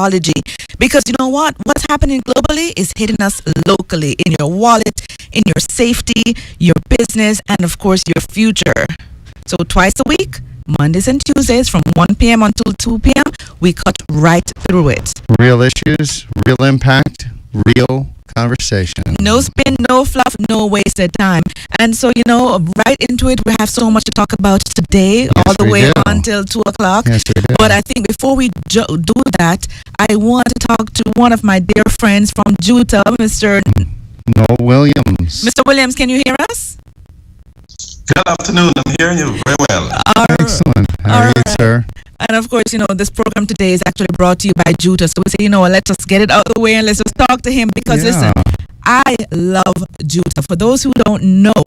technology. Because you know what? What's happening globally is hitting us locally in your wallet, in your safety, your business, and of course, your future. So twice a week, Mondays and Tuesdays from 1 p.m. until 2 p.m., we cut right through it. Real issues, real impact, real conversation. No spin, no fluff, no wasted time. And so, right into it, we have so much to talk about today, all the way until 2 o'clock. Yes, we do. But I think before we do that, I want to talk to one of my dear friends from Juta, Mr. Noel Williams. Mr. Williams, can you hear us? Good afternoon. I'm hearing you very well. Excellent. How are you, sir? And of course, this program today is actually brought to you by Juta. So we say, let's just get it out of the way and let's just talk to him because listen, I love Juta. For those who don't know,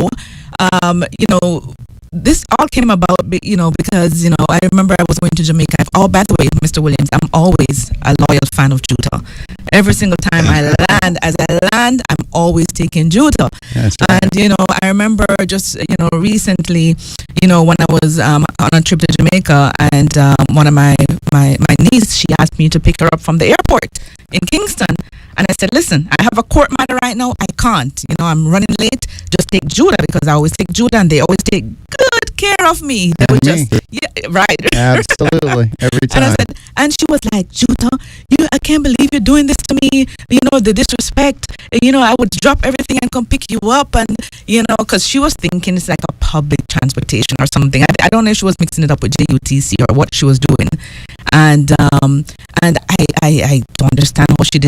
this all came about, because, I remember I was going to Jamaica. Oh, by the way, Mr. Williams, I'm always a loyal fan of Juta. Every single time I land, I'm always taking Juta. That's right. And, I remember just, recently, when I was on a trip to Jamaica and one of my niece, she asked me to pick her up from the airport in Kingston. And I said, listen, I have a court matter right now. I can't. I'm running late. Just take Juta because I always take Juta and they always take good care of me. They would just, right. Absolutely. Every time. And I said, and she was like, Juta, I can't believe you're doing this to me. The disrespect. I would drop everything and come pick you up. And, because she was thinking it's like a public transportation or something. I don't know if she was mixing it up with JUTC or what she was doing. And I don't understand how she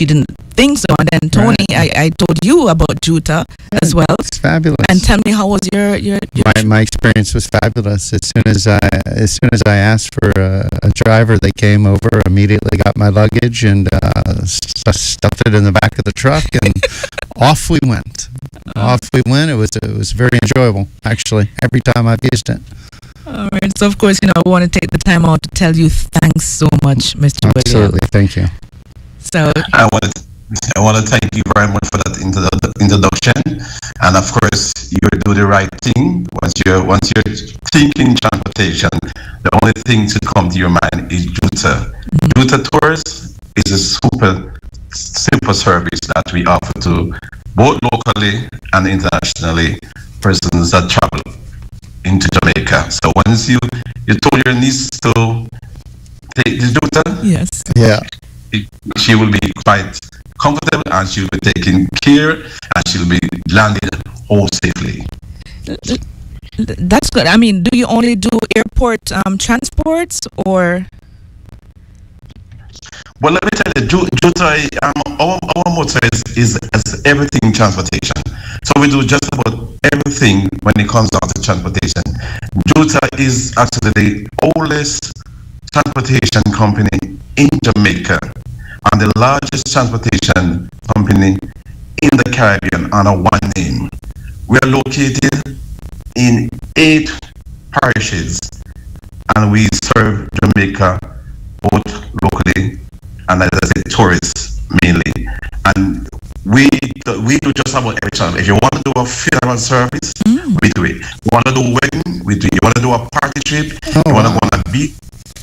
didn't think so. And then Tony, I told you about Juta as well. It's fabulous. And tell me, how was your my experience was fabulous. As soon as I asked for a driver, they came over, immediately got my luggage and stuffed it in the back of the truck, and off we went. It was very enjoyable, actually. Every time I've used it. All right. So of course, I want to take the time out to tell you thanks so much, Mr. Williams. Absolutely. Thank you. So I want to thank you very much for that introduction, and of course you do the right thing. Once you're thinking transportation, the only thing to come to your mind is Juta. Juta Tours is a super simple service that we offer to both locally and internationally persons that travel into Jamaica. So once you told your niece to take the Juta, yes, she will be quite comfortable and she'll be taken care and she'll be landed all safely. That's good. I mean, do you only do airport transports or? Well, let me tell you, Juta, our motto is everything transportation. So we do just about everything when it comes down to transportation. Juta is actually the oldest transportation company in Jamaica and the largest transportation company in the Caribbean under one name. We are located in 8 parishes and we serve Jamaica both locally and, as I said, tourists mainly. And we do just about every channel. If you want to do a funeral service, we do it. You want to do a wedding, we do it. You want to do a party trip, you want to go on a beach,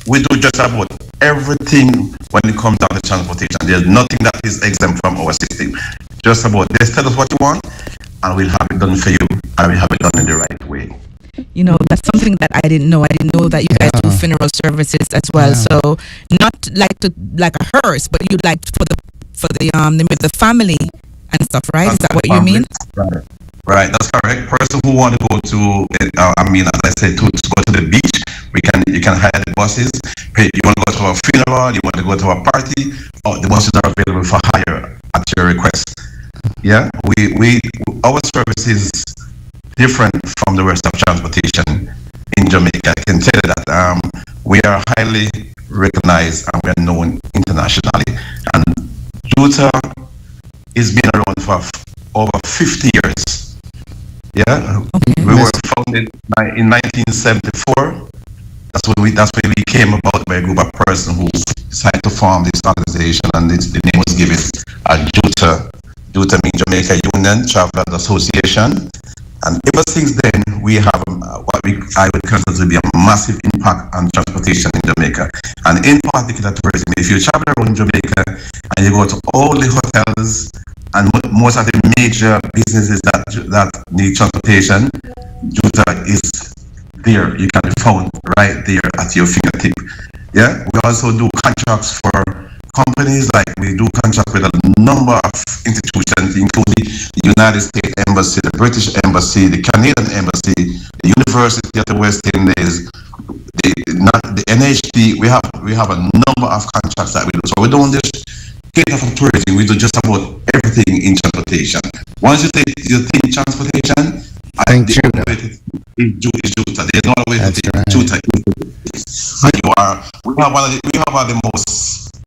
we do just about everything when it comes down to transportation. There's nothing that is exempt from our system. Just about, just tell us what you want and we'll have it done for you and we'll have it done in the right way. That's something that I didn't know. I didn't know that you guys do funeral services as well. Yeah. So not like a hearse, but you like for the family and stuff, right? Is that what you mean? Right, that's correct. Person who want to go to, as I said, to go to the beach, you can hire the buses. You want to go to a funeral, you want to go to a party, the buses are available for hire at your request. Yeah, our service is different from the rest of transportation in Jamaica. I can tell you that we are highly recognized and we are known internationally. And Juta has been around for over 50 years. Yeah, we were founded in 1974. That's when we came about by a group of persons who decided to form this organization, and the name was given Juta. Juta means Jamaica Union Travelers Association, And ever since then, we have I would consider to be a massive impact on transportation in Jamaica, and in particular tourism. If you travel around Jamaica and you go to all the hotels and most of the major businesses that need transportation, Juta is there. You can be found right there at your fingertip. Yeah, we also do contracts for companies, like we do contract with a number of institutions, including the United States Embassy, the British Embassy, the Canadian Embassy, the University of the West Indies, the NHD. We have a number of contracts that we do. So we don't just cater for tourism. We do just about everything in transportation. Once you think transportation, Think the Juta. only way to is Juta. There's no other way to That's think right. Juta. And we have one of the most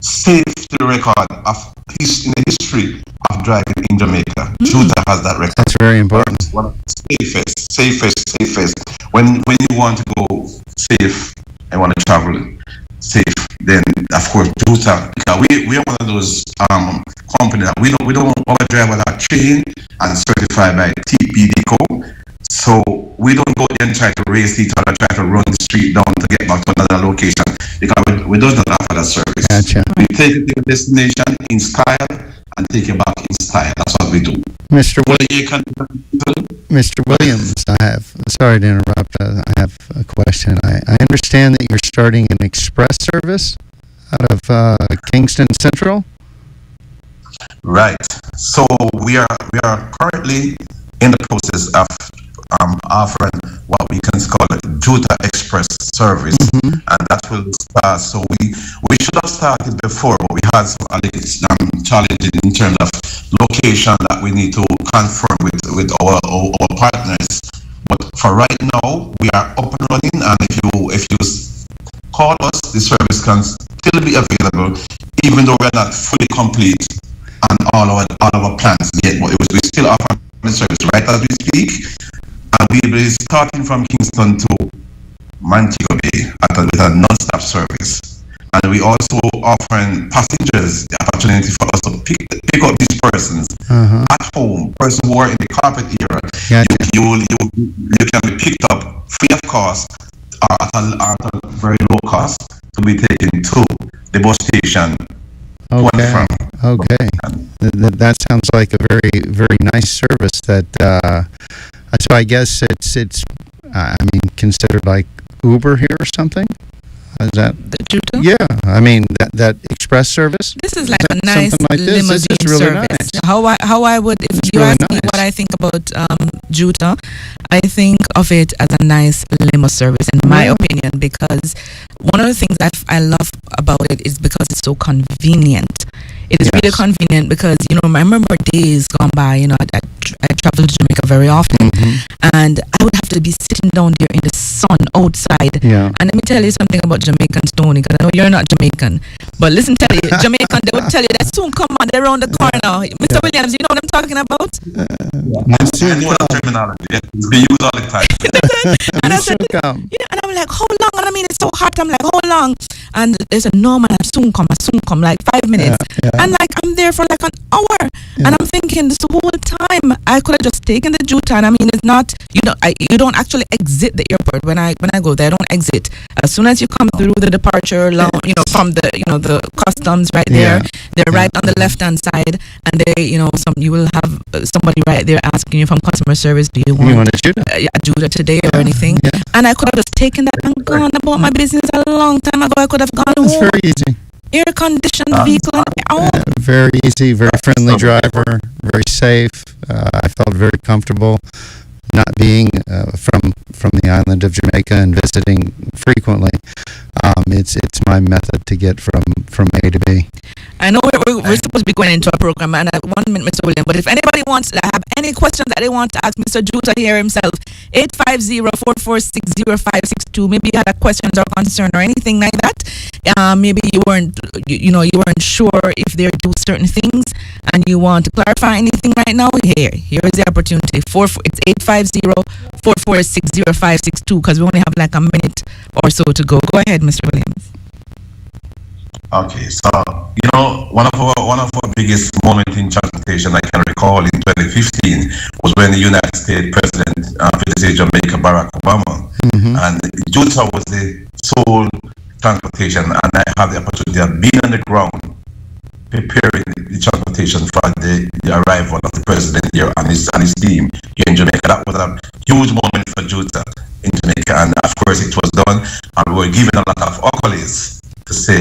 safety record in the history of driving in Jamaica. Juta has that record. That's very important. One of the safest. When you want to go safe and want to travel safe, then of course Juta. Because we are one of those companies that we don't our drivers are trained and certified by TPDCO. So we don't go there and try to race each other, try to run the street down to get back to another location, because we don't offer that service. Gotcha. We take you to your destination in style and take you back in style. That's what we do. Mr. Well, you can- Mr. Williams, sorry to interrupt. I have a question. I understand that you're starting an express service out of Kingston Central. Right. So we are currently in the process of offering what we can call a Juta Express service, and that will start. So we should have started before, but we had some challenges in terms of location that we need to confirm with our partners. But for right now, we are up and running, and if you call us, the service can still be available, even though we're not fully complete on all our plans yet. But we still offer the service right as we speak, and we will be starting from Kingston to Montego Bay with a non-stop service. And we also offering passengers the opportunity for us to pick up these persons at home, persons who are in the corporate era. Gotcha. You can be picked up free of cost at a very low cost to be taken to the bus station. Okay. From. Okay. That sounds like a very, very nice service. So I guess it's considered like Uber here or something. Is that? The Juta? Yeah. I mean that express service. This is like Is a that nice something like this? This limousine is really service. nice. How I would, if It's you really ask me nice. what I think about Juta, I think of it as a nice limo service, in my opinion, because one of the things that I love about it is because it's so convenient. It is really Yes. convenient because, I remember days gone by, I travel to Jamaica very often, and I would have to be sitting down there in the sun outside. Yeah. And let me tell you something about Jamaicans, Tony, because I know you're not Jamaican. But listen, tell you, Jamaican, they would tell you that soon come on, they're around the corner. Mr. Williams, you know what I'm talking about? I know the terminology. It's being used all the time. And I You said, should come. yeah, and I'm like, how long? And I mean, it's so hot. I'm like, how long? And they said, no, man, I soon come, like 5 minutes. Yeah. And like, I'm there for like an hour. And I'm thinking this whole time, I could have just taken the Juta. And I mean, it's not, you don't actually exit the airport. When I go there, I don't exit. As soon as you come through the departure lounge, from the customs right there, they're right on the left-hand side. And they, you will have somebody right there asking you from customer service, do you want a Juta? Juta today or anything? Yeah. And I could have just taken that and gone about my business a long time ago. I could have gone It's home, very easy. air-conditioned vehicle, and Very easy, very friendly driver, very safe. I felt very comfortable not being from the island of Jamaica and visiting frequently. It's my method to get from A to B. I know we're supposed to be going into a program, and 1 minute, Mr. William, but if anybody wants to have any questions that they want to ask Mr. Juta here himself, 850-446-0562. Maybe you had a question or concern or anything like that. Maybe you weren't sure if they do certain things and you want to clarify anything right now. Here is the opportunity. It's 850-446-0562, because we only have like a minute or so to go. Go ahead, Mr. Williams. Okay, so one of our biggest moment in transportation I can recall in 2015 was when the United States President visited Jamaica, Barack Obama, and Juta was the sole transportation, and I had the opportunity of being on the ground preparing the transportation for the arrival of the president here and his team here in Jamaica. That was a huge moment for Juta in Jamaica, and of course it was done, and we were given a lot of accolades to say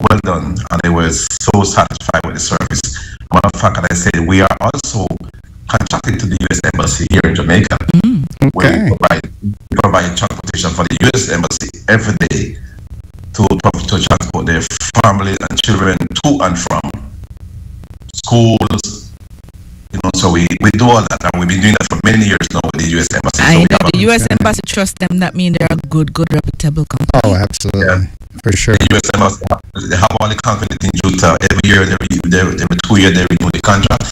well done, and they were so satisfied with the service. Matter of fact, I said we are also contracted to the U.S. Embassy here in Jamaica, where we provide transportation for the U.S. Embassy every day to transport their families and children to and from schools. You know, so we do all that, and we've been doing that for many years now with the U.S. Embassy. I know the U.S. Embassy trust them. That means they're a good, reputable company. Oh, absolutely, for sure. The U.S. Embassy, they have all the confidence in Juta. Every year, every 2 years, they renew the contract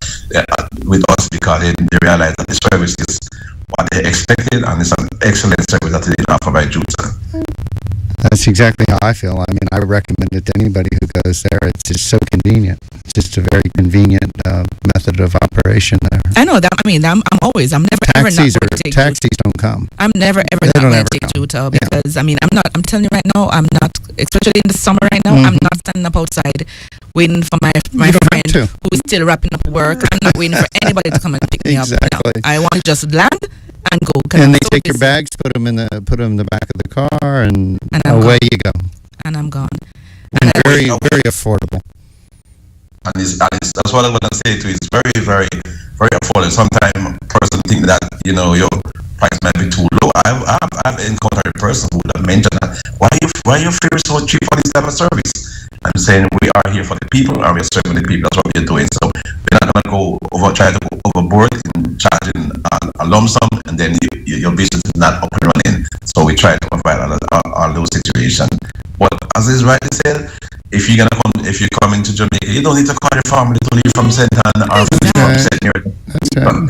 with us because they realize that the service is what they expected, and it's an excellent service that they offer by Juta. That's exactly how I feel. I mean, I recommend it to anybody who goes there. It's just so convenient. It's just a very convenient method of operation there. I know that. I mean, I'm never ever not Taxis going to take taxis don't come. I'm never ever They not don't going ever to take come. Juta because I mean I'm telling you right now, I'm not, especially in the summer right now, I'm not standing up outside waiting for my You don't friend have to. who is still wrapping up work. I'm not waiting for anybody to come and pick me up. Exactly. No, I want to just land and go. 'cause And I'm they so take your busy. bags, put them in the back of the car, and I'm away you go. And I'm gone. And very affordable. And that's what I'm going to say to you. It's very, very, very affordable. Sometimes a person think that, you know, your price might be too low. I've encountered a person who would have mentioned that, why you fare so cheap for this type of service? I'm saying we are here for the people, and we're serving the people. That's what we're doing. So we're not going to try to go overboard in charging a lump sum, and then your business is not up and running. So we try to provide all those situations. But as is rightly said, if you come into Jamaica, you don't need to call your family to leave from St. Anne or from St. Mary. That's right.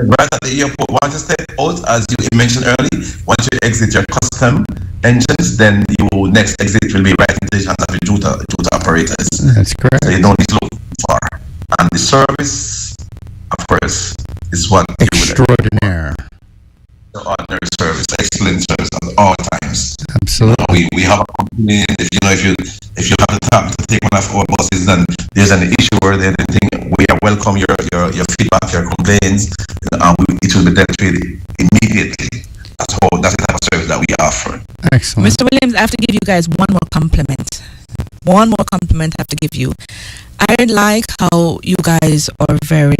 Right at the airport, once you step out, as you mentioned earlier, once you exit your custom entrance, then your next exit will be right into the hands of the Juta operators. That's correct. So you don't need to look far. And the service, of course, is what you would Extraordinaire. the ordinary service, excellent service at all times. Absolutely. We have a company. If you have the time to take one of our buses, then there's an issue or anything, we welcome your feedback, your complaints, and it will be dealt with immediately. That's the type of service that we offer. Excellent. Mr. Williams, I have to give you guys one more compliment. One more compliment I have to give you. I like how you guys are very,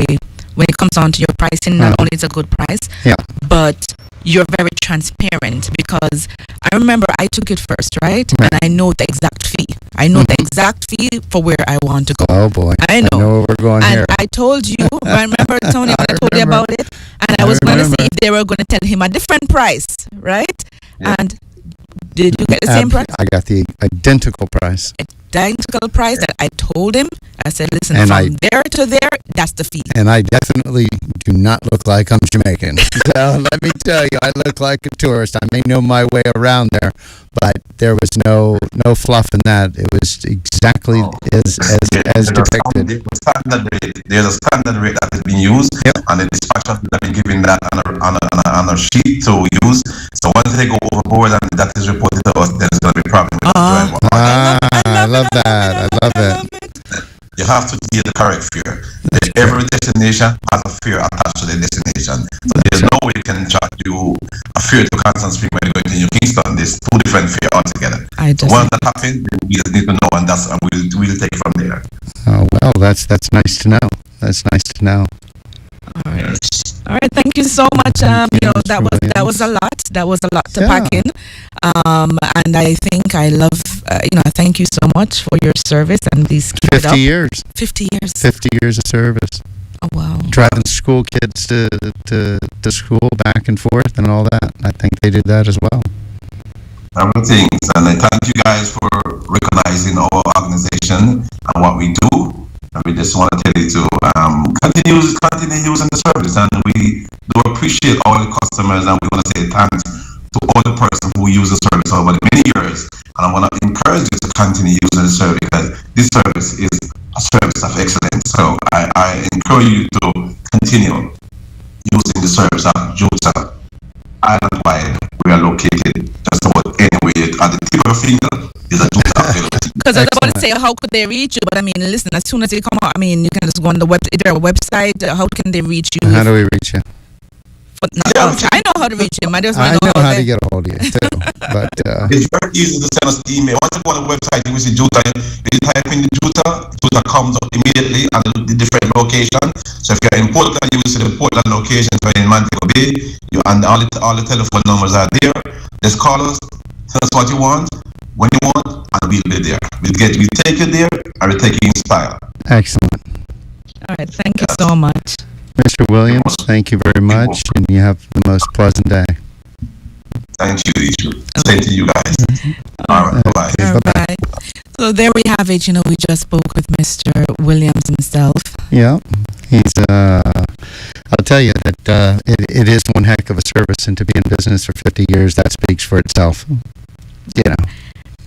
when it comes down to your pricing, not only it's a good price, Yeah. but you're very transparent, because I remember I took it first, right? Right. And I know the exact fee. I know the exact fee for where I want to go. Oh boy. I know. where we're going And here. I told you, I remember, Tony, when I told you remember. about it, and I was going to see remember. if they were going to tell him a different price, right? Yeah. And did you get the same price? I got the identical price. Identical price that I told him. I said, listen, And from there to there, that's the fee. And I definitely do not look like I'm Jamaican. So let me tell you, I look like a tourist. I may know my way around there, but there was no fluff in that. It was exactly as depicted. There's a standard rate that is being used, and the dispatchers have been given that on a sheet to use. So once they go overboard and that is reported to us, then it's going to be a problem with the driver. I love that. I love it. You have to give the correct fare. Every destination has a fare attached to the destination. So there's no way you can charge you a fare to Constant Spring when you're going to New Kingston. There's two different fares altogether. So once that happens, we just need to know, and we'll take it from there. Oh well, that's nice to know. That's nice to know. All right. All right. Thank you so much. That was a lot. That was a lot to pack in. And I think I love, thank you so much for your service, and please keep it up. 50 years. 50 years. 50 years of service. Oh, wow. Driving school kids to school back and forth and all that. I think they did that as well. Everything. And I thank you guys for recognizing our organization and what we do. And we just want to tell you to continue using the service. And we do appreciate all the customers, and we want to say thanks to all the person who use the service over the many years. and I want to encourage you to continue using the service because this service is a service of excellence. So I encourage you to continue using the service of Juta Island wide. We are located just about anywhere at the tip of a finger is a Juta available. Because I was about to say, how could they reach you? But I mean, listen, as soon as they come out, I mean, you can just go on the web. Is there a website? How can they reach you? How do we reach you? I know how to reach him. I just want I to know how they- to get a hold of you too. But It's very easy to send us an email. Once you go on the website, you will see Juta. If you type in the Juta comes up immediately and the different location. So if you're in Portland, you will see the Portland location. If you're in Montego Bay, and all the telephone numbers are there. Just call us, tell us what you want, when you want, and we'll be there. We take you there, and we take you inspired. excellent. All right. Thank you so much. Mr. Williams, thank you very much, and you have the most pleasant day. Thank you, Ishu. Same to you guys. All right, bye-bye. Okay, All bye-bye. right. So there we have it. You know, we just spoke with Mr. Williams himself. Yeah, he's. I'll tell you that it is one heck of a service, and to be in business for 50 years, that speaks for itself. You know.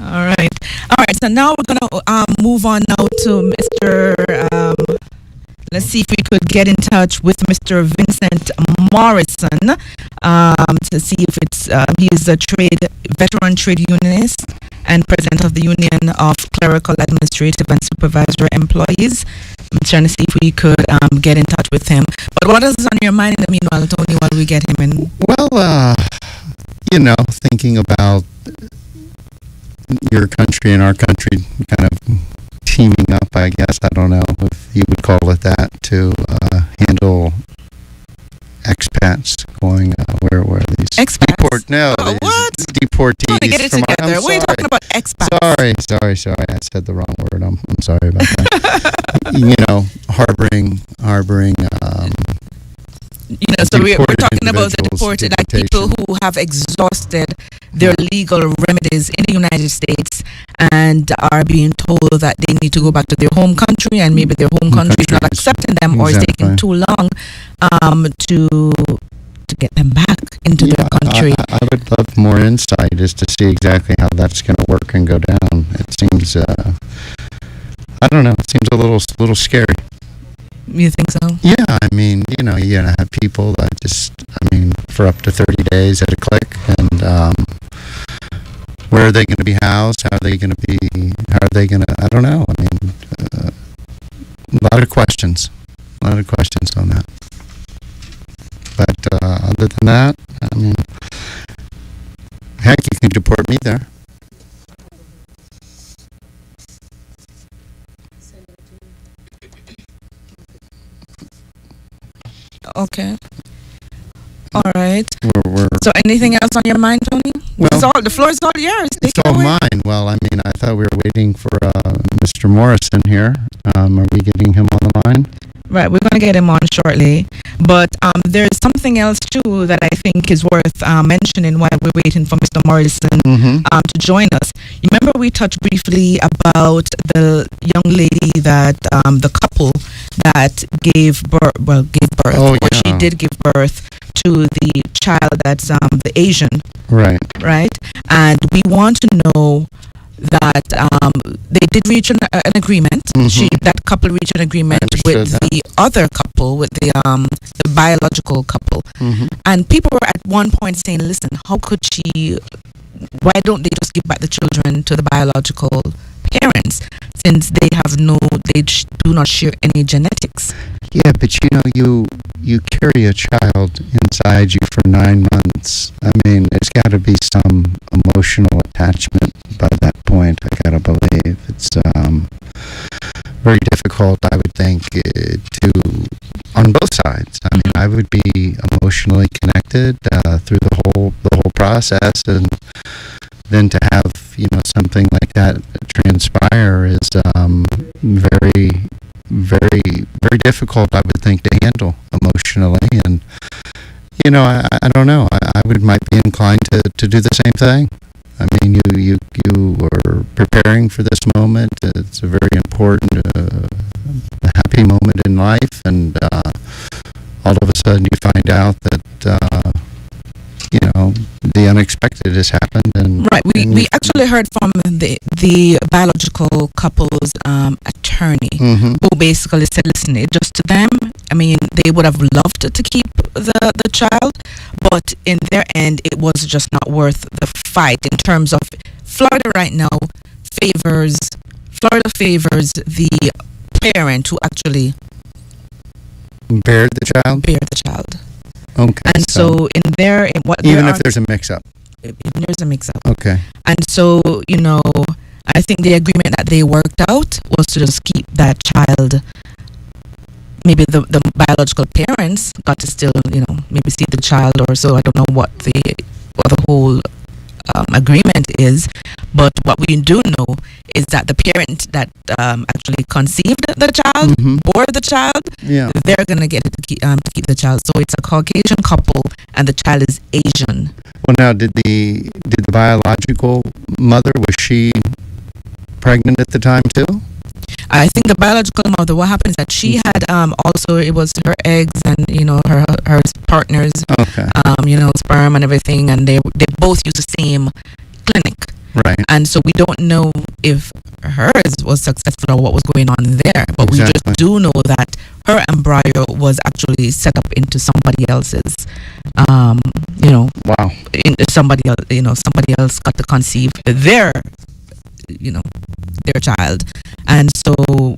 All right. All right. So now we're gonna move on now to Mr. Let's see if we could get in touch with Mr. Vincent Morrison to see if it's he's a veteran trade unionist and president of the Union of Clerical, Administrative, and Supervisory Employees. I'm trying to see if we could get in touch with him. But what else is on your mind in the meanwhile, Tony, while we get him in? Well, you know, thinking about your country and our country kind of teaming up, I guess, I don't know if you would call it that, to handle expats going, where were these? Expats? These What? deportees. I want to get it from our- together. I'm What are you sorry. talking about, expats? Sorry. I said the wrong word. I'm sorry about that. You know, harboring, You know, so we're deported talking about the individuals, deported, like people deportation. who have exhausted their legal remedies in the United States and are being told that they need to go back to their home country, and maybe their home country is not country is- accepting them or is taking exactly. too long to get them back into their country. I would love more insight as to see exactly how that's going to work and go down. It seems, I don't know, it seems a little scary. You think so? Yeah, I mean, you know, you're going to have people that for up to 30 days at a click, and where are they going to be housed? How are they going to, I don't know. I mean, a lot of questions on that. But other than that, I mean, heck, you can deport me there. Okay. All right. We're So anything else on your mind, Tony? Well- the floor is all yours. Take It's it all away. mine. Well, I mean, I thought we were waiting for Mr. Morrison here. Are we getting him on the line? Right, we're going to get him on shortly. But there's something else, too, that I think is worth mentioning while we're waiting for Mr. Morrison Mm-hmm. to join us. You remember we touched briefly about the young lady that, the couple that gave birth, Oh, or she yeah. did give birth to the child that's the Asian, Right. right? And we want to know that they did reach an agreement. Mhm. That couple reached an agreement understood with that. the other couple, with the biological couple. Mm-hmm. And people were at one point saying, "Listen, how could she? Why don't they just give back the children to the biological parents, since they do not share any genetics?" Yeah, but you know, you carry a child inside you for 9 months. I mean, there's got to be some emotional attachment by that point. I gotta believe it's very difficult. I would think on both sides. I mean, I would be emotionally connected through the whole process, and then to have something like that transpire is very, very, very difficult, I would think, to handle emotionally. And I don't know. I might be inclined to do the same thing. I mean, you are preparing for this moment. It's a very important, happy moment in life, and all of a sudden you find out that the unexpected has happened, and Right. We actually heard from the biological couple's attorney, Mhm. who basically said, listen, it just to them, I mean, they would have loved to keep the child, but in their end, it was just not worth the fight in terms of Florida right now favors the parent who actually bear the child. bear the child. Okay. And so in what even there if there's a mix-up. there's a mix-up. Okay. And so, I think the agreement that they worked out was to just keep that child. Maybe the biological parents got to still, maybe see the child or so. I don't know what the whole agreement is. But what we do know is that the parent that actually conceived the child, Mhm. bore the child, Yeah. they're going to get to keep the child. So it's a Caucasian couple and the child is Asian. Well, now, did the biological mother, was she pregnant at the time too? I think the biological mother, what happened is that she had also, it was her eggs and her partner's Okay. sperm and everything, and they both use the same clinic. Right. And so we don't know if hers was successful or what was going on there, but we Exactly. just do know that her embryo was actually set up into somebody else's Wow. somebody else got to conceive their child. And so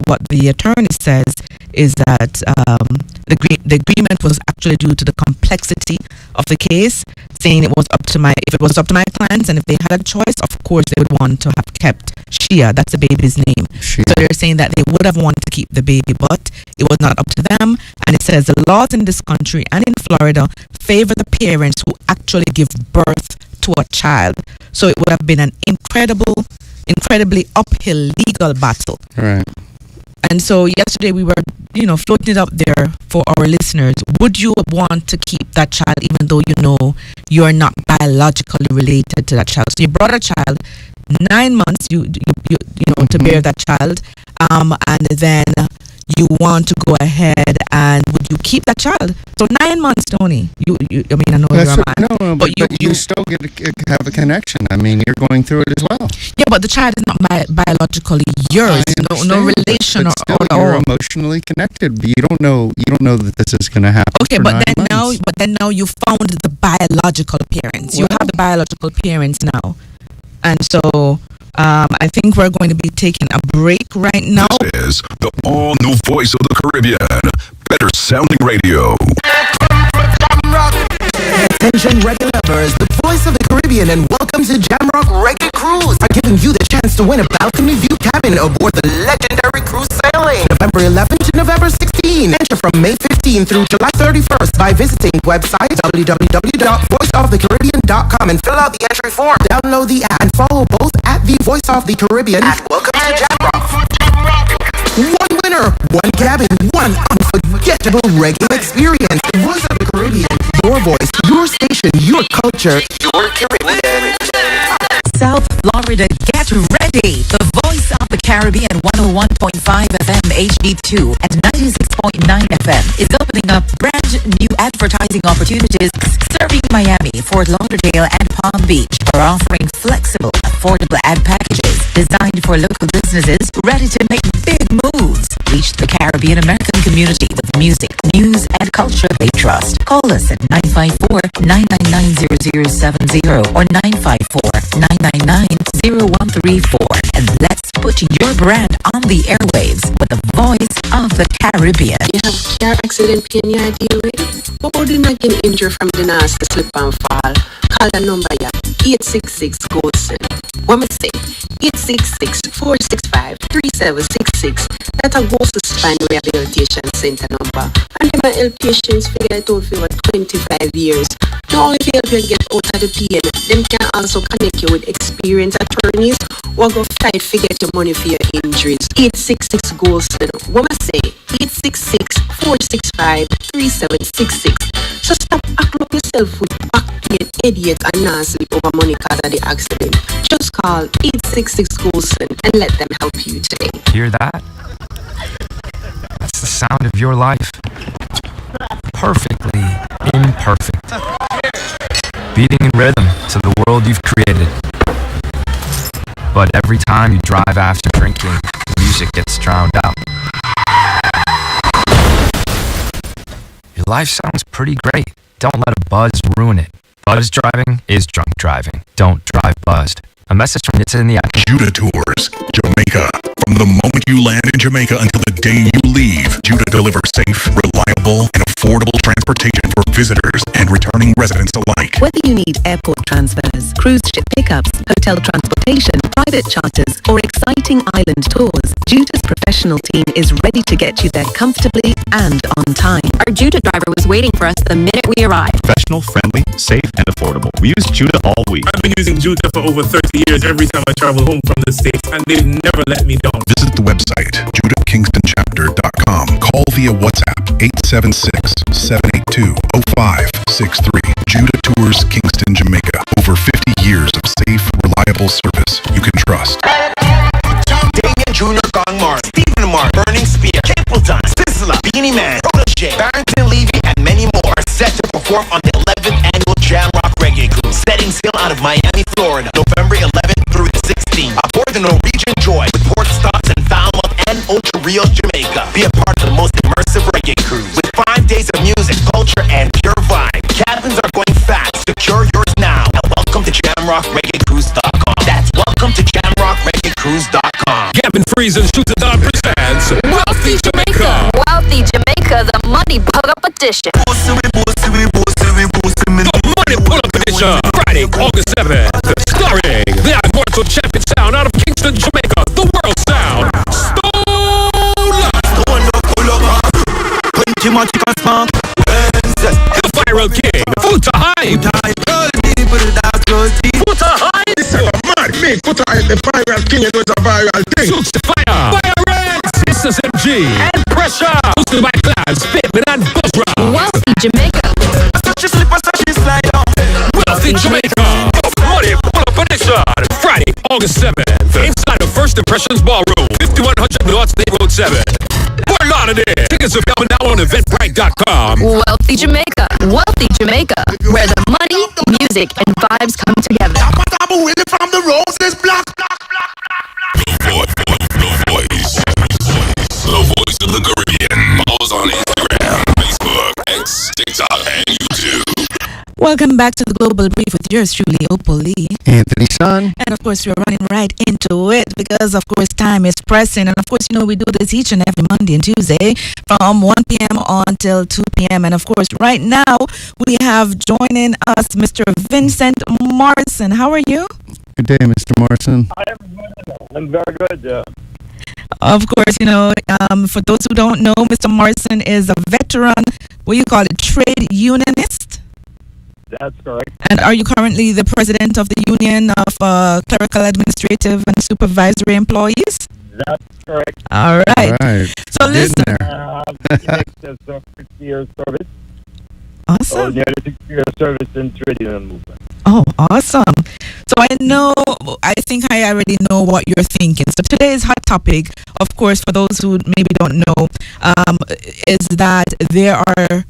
what the attorney says is that the agreement was actually due to the complexity of the case, saying if it was up to my clients and if they had a choice, of course they would want to have kept Shia. That's the baby's name. She. So they're saying that they would have wanted to keep the baby, but it was not up to them. And it says the laws in this country and in Florida favor the parents who actually give birth to a child. So it would have been an incredibly uphill legal battle. Right. And so yesterday we were, floating it up there for our listeners. Would you want to keep that child even though you are not biologically related to that child? So you brought a child, 9 months to bear that child, and then you want to go ahead and would you keep that child? So 9 months, Tony. I know you're a man. No, but you still have a connection. I mean, you're going through it as well. Yeah, but the child is not biologically yours. No relation but still, or you're emotionally connected. But you don't know that this is going to happen. Okay, for but 9 then months. now you found the biological parents. You have the biological parents now, and so I think we're going to be taking a break right now. This is the all-new Voice of the Caribbean. Better sounding radio. Attention reggae lovers, the Voice of the Caribbean and welcome to Jamrock Reggae Cruise are giving you the chance to win a balcony view cabin aboard the legendary cruise sailing November 11 to November 16. Enter from May 15 through July 31st by visiting website www.voiceofthecaribbean.com and fill out the entry form. Download the app and follow both at the Voice of the Caribbean and welcome to Jamrock. One winner, one cabin, one unforgettable reggae experience. The Voice of the Caribbean. Your voice, your station, your culture, your Caribbean. South Florida, get ready. The Voice of the Caribbean 101.5 FM HD2 and 96.9 FM is opening up brand new advertising opportunities serving Miami, Fort Lauderdale, and Palm Beach. We're offering flexible, affordable ad packages designed for local businesses ready to make big moves. Reach the Caribbean American community with music, news, and culture they trust. Call us at 954-999-0070 or 954-999-0134 and let's put your brand on the airwaves with the Voice of the Caribbean. You have car accident pain you deal with? What about the not getting injured from the nasty slip and fall? Call the number here, 866-GOLDSON. What me say? 866-465-3766. That's a Ghost Spine Rehabilitation Center number. And they might help patients figure it out for over 25 years. Not only to help you get out of the pain, them can also connect you with experienced attorneys who go fight to get your money for your injuries. 866-GOLDSON. What me say? 866-465-3766. So stop acting up yourself with back pain, headache, and not sleep over money because of the accident. Just call 866-GOLDSON and let them help you today. Hear that? That's the sound of your life. Perfectly imperfect. Beating created. But every time you drive after drinking, the music gets drowned out. Your life sounds pretty great. Don't let a buzz ruin it. Buzz driving is drunk driving. Don't drive buzzed. A message from Nitsa in the Judah Tours, Jamaica. From the moment you land in Jamaica until the day you leave, Judah delivers safe, reliable, and affordable transportation for visitors and returning residents alike. Whether you need airport transfers, cruise ship pickups, hotel transportation, private charters, or exciting island tours, Judah's professional team is ready to get you there comfortably and on time. Our Judah driver was waiting for us the minute we arrived. Professional, friendly, safe, and affordable. We use Judah all week. I've been using Judah for over 30 years every time I travel home from the States, and they've never let me down. Visit the website, judahkingstonchapter.com. Call via WhatsApp, 876-782-0563. Judah Tours, Kingston, Jamaica. Over 50 years of safe, reliable service you can trust. Damien Jr., Gongmar, Stephen Mark, Burning Spear, Capleton, Sizzla, Beanie Man, Protege, Barrington Levy, and many more are set to perform on the 11th annual Jam Rock Reggae Cruise, setting sail out of Miami, Florida, November 11th through the 16th, aboard the Norwegian Joy with port stops in Falmouth and Ocho Rios, Jamaica. Be a part of the most immersive reggae cruise with 5 days of music, culture, and pure vibe. Cabins are going fast. Secure yours now at welcome to JamrockReggaeCruise.com. That's welcome to JamrockReggaeCruise.com. Gavin Freeze and Shooter Dog presents Wealthy Jamaica. Wealthy Jamaica, the Money Pull-Up Edition. The Money Pull-Up Edition, Friday, August 7th. Starring the immortal champion sound out of Kingston, Jamaica, the world sound, Stone the viral king, Futa Hyde. Futa Hyde. This is a mad me. Futa Hyde, the viral king, it was a viral thing. Suits the fire. Fire Rex. Sisters MG. And Pressure. Hosted by Class, Fitman, and Buzzra. Wealthy Jamaica. Wealthy Jamaica. The Money Pull-Up Edition. Friday, August 7th. Inside the First Impressions Ballroom, 5100 North State Road 7. Fort Lauderdale. Tickets are coming now on Eventbrite.com. Wealthy Jamaica. Wealthy Jamaica. Where the money, music, and vibes come together. From the roses block. The voice of the Caribbean. Follow us on Instagram, Facebook, X, TikTok, and YouTube. Welcome back to the Global Brief with yours truly, Opal Lee. Anthony Son. And of course, we're running right into it because, of course, time is pressing. And of course, you know, we do this each and every Monday and Tuesday from 1 p.m. until 2 p.m. And of course, right now, we have joining us Mr. Vincent Morrison. How are you? Good day, Mr. Morrison. I'm very good. Of course, you know, for those who don't know, Mr. Morrison is a veteran, what you call it, trade unionist. That's correct. And are you currently the president of the Union of Clerical, Administrative, and Supervisory Employees? That's correct. All right. All right. So listen. In excess of 50 years service. Awesome. Or nearly 60 years service in trade union movement. Oh, awesome. So I think I already know what you're thinking. So today's hot topic, of course, for those who maybe don't know, is that there are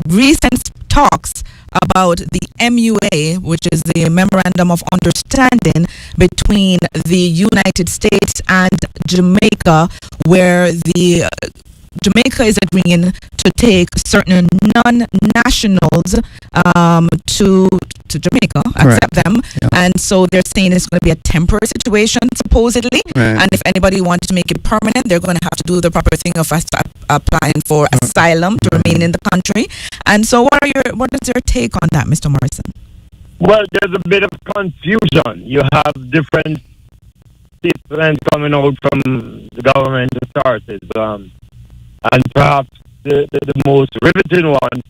recent talks about the MUA, which is the Memorandum of Understanding between the United States and Jamaica, where the Jamaica is agreeing to take certain non-nationals to Jamaica, accept them, and so they're saying it's going to be a temporary situation, supposedly. Right. And if anybody wants to make it permanent, they're going to have to do the proper thing of applying for asylum to remain in the country. And so, what is your take on that, Mr. Morrison? Well, there's a bit of confusion. You have different statements coming out from the government authorities. And perhaps the most riveting one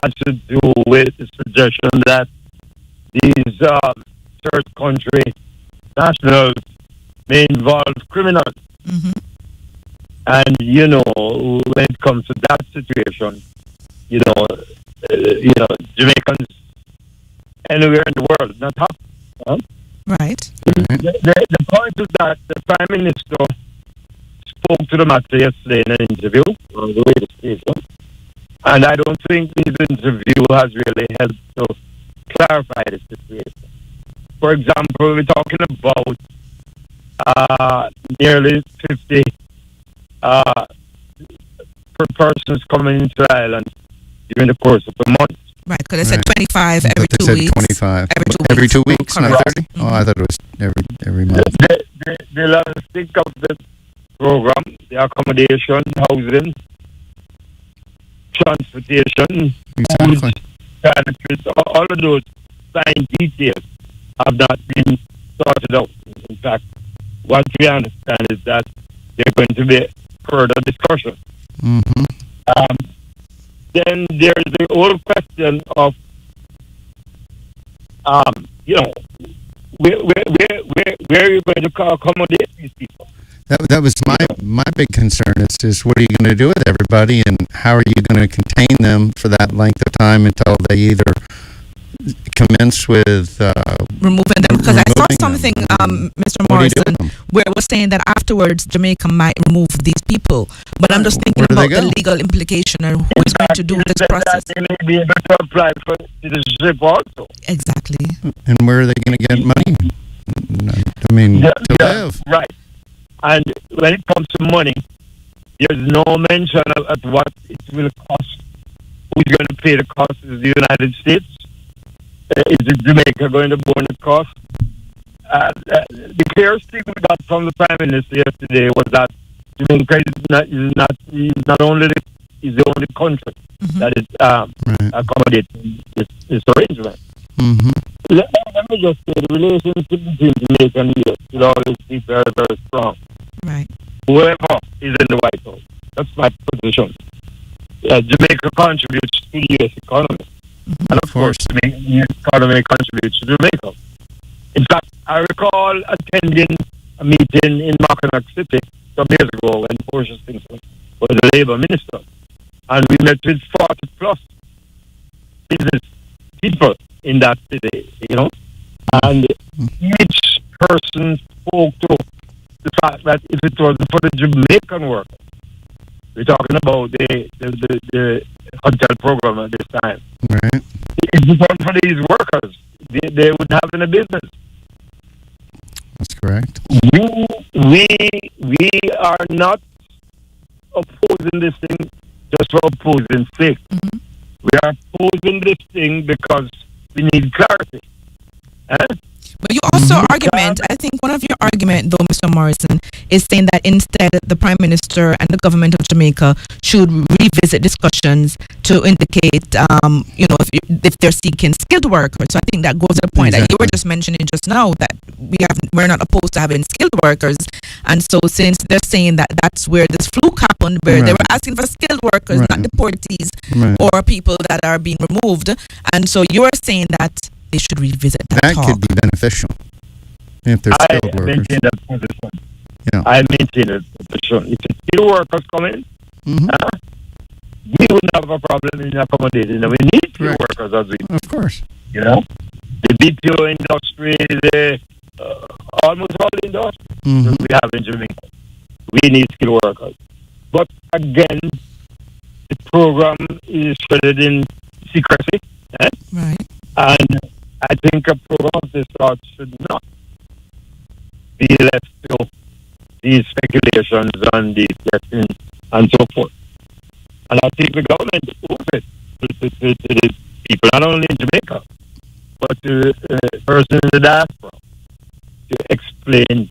has to do with the suggestion that these third country nationals may involve criminals. Mm-hmm. And, you know, when it comes to that situation, Jamaicans anywhere in the world, not half. Huh? Right. The point is that the Prime Minister spoke to the matter yesterday in an interview on the radio station, and I don't think his interview has really helped to clarify the situation. For example, we're talking about nearly 50 per persons coming into the island during the course of a month. Right, because they said 25 every But they 2 said weeks. 25. Every 2 Every weeks. 2 weeks, not 30? Oh, I thought it was every month. The logistic of the program, the accommodation, housing, transportation, Exactly. food, benefits, all of those fine details have not been sorted out. In fact, what we understand is that there are going to be further discussion. Mm-hmm. Then there's the whole question of, where are you going to accommodate these people? That was my big concern is what are you going to do with everybody, and how are you going to contain them for that length of time until they either commence with removing them, because I saw removing something, them. Mr. What do you do Morrison, with them? where it was saying that afterwards Jamaica might remove these people. But I'm just thinking Where do they about the go? legal implication and who is going to do this process. They may be able to apply for citizenship also. Exactly. And where are they going to get money? I mean, to live. Right. And when it comes to money, there's no mention of what it will cost. Who's going to pay the cost? Is the United States? Is it Jamaica going to borne the cost? The clear statement we got from the Prime Minister yesterday was that Jamaica is not only the only country that is accommodating this arrangement. Mm-hmm. Let me just say, the relationship between Jamaica and the US should always be very, very strong. Right. Whoever is in the White House, that's my position. Jamaica contributes to the U.S. economy. And of course, the U.S. economy contributes to Jamaica. In fact, I recall attending a meeting in Mackinac City some years ago when Portia Stinson was the Labour Minister. And we met with 40 plus business people in that city, and each person spoke to the fact that if it wasn't for the Jamaican workers, we're talking about the hotel program at this time. Right. If it wasn't for these workers, they wouldn't have any business. That's correct. We are not opposing this thing just for opposing sake. We are opposing this thing because we need clarity. But you also argument, I think one of your argument though, Mr. Morrison, is saying that instead the Prime Minister and the government of Jamaica should revisit discussions to indicate, if they're seeking skilled workers. So I think that goes to the point that you were just mentioning just now, that we're not opposed to having skilled workers. And so since they're saying that that's where this fluke happened, where they were asking for skilled workers, not deportees or people that are being removed. And so you're saying that they should revisit that talk. Could be beneficial if they're skilled workers. Maintain that position. Yeah. I maintain that position. If the skilled workers come in, we wouldn't have a problem in accommodating them. We need skilled workers as we. Of course. The BPO industry, almost all the industry that we have in Jamaica. We need skilled workers. But again, the program is shredded in secrecy. Right. And I think a program of this sort should not be left to these speculations and these guessing and so forth. And I think the government owes it to the people, not only in Jamaica, but to the person in the diaspora, to explain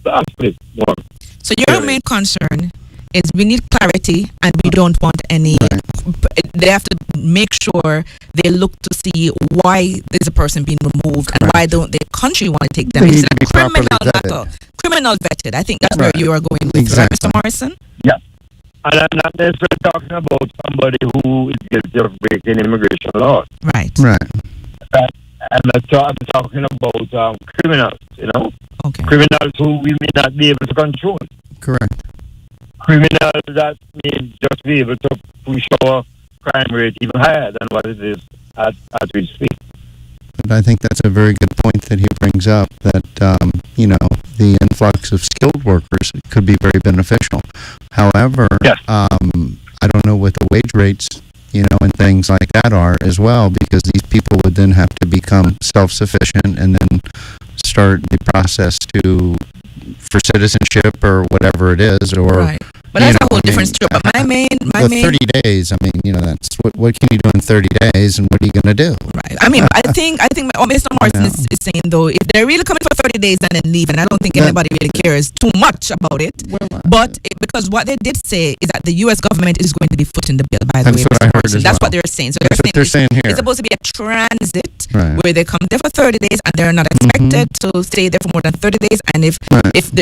the aspect more. So your main concern is we need clarity, and we don't want any. They have to make sure they look to see why there's a person being removed and why don't the country want to take them. They It's need to a be criminal properly matter, criminal vetted. I think that's where you are going with that, Mr. Morrison. Yeah. And I'm not necessarily talking about somebody who is guilty of breaking immigration laws. Right. I'm talking about criminals, Okay. Criminals who we may not be able to control. Correct. Criminals that may just be able to push our crime rate even higher than what it is as we speak. But I think that's a very good point that he brings up, that, the influx of skilled workers could be very beneficial. However, I don't know what the wage rates and things like that are as well, because these people would then have to become self-sufficient and then start the process for citizenship or whatever it is, or Right. But that's a whole different story. But my main 30 days. I mean, that's what can you do in 30 days, and what are you going to do? Right. I mean, I think what Mr. Morrison is saying, though, if they're really coming for 30 days and then leaving, I don't think anybody really cares too much about it. But because what they did say is that the U.S. government is going to be footing the bill, by the way. That's what I heard Morrison. as That's well. what they're saying. So That's what they're saying here. It's supposed to be a transit Right. where they come there for 30 days and they're not expected to stay there for more than 30 days. And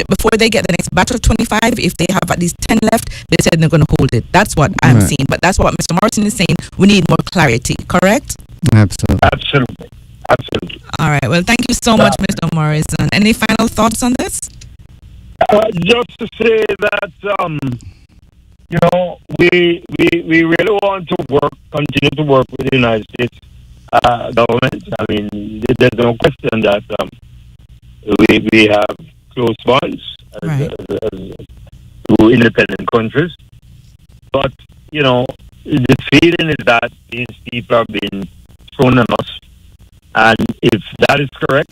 before they get the next batch of 25, if they have at least 10 left, they said they're going to hold it. That's what I'm Right. seeing. But that's what Mr. Morrison is saying. We need more clarity, correct? Absolutely. Absolutely. All right. Well, thank you so much, Mr. Morrison. Any final thoughts on this? Just to say that, we really want to continue to work with the United States government. I mean, there's no question that we have close bonds as two independent countries. But, the feeling is that these people are being thrown on us. And if that is correct,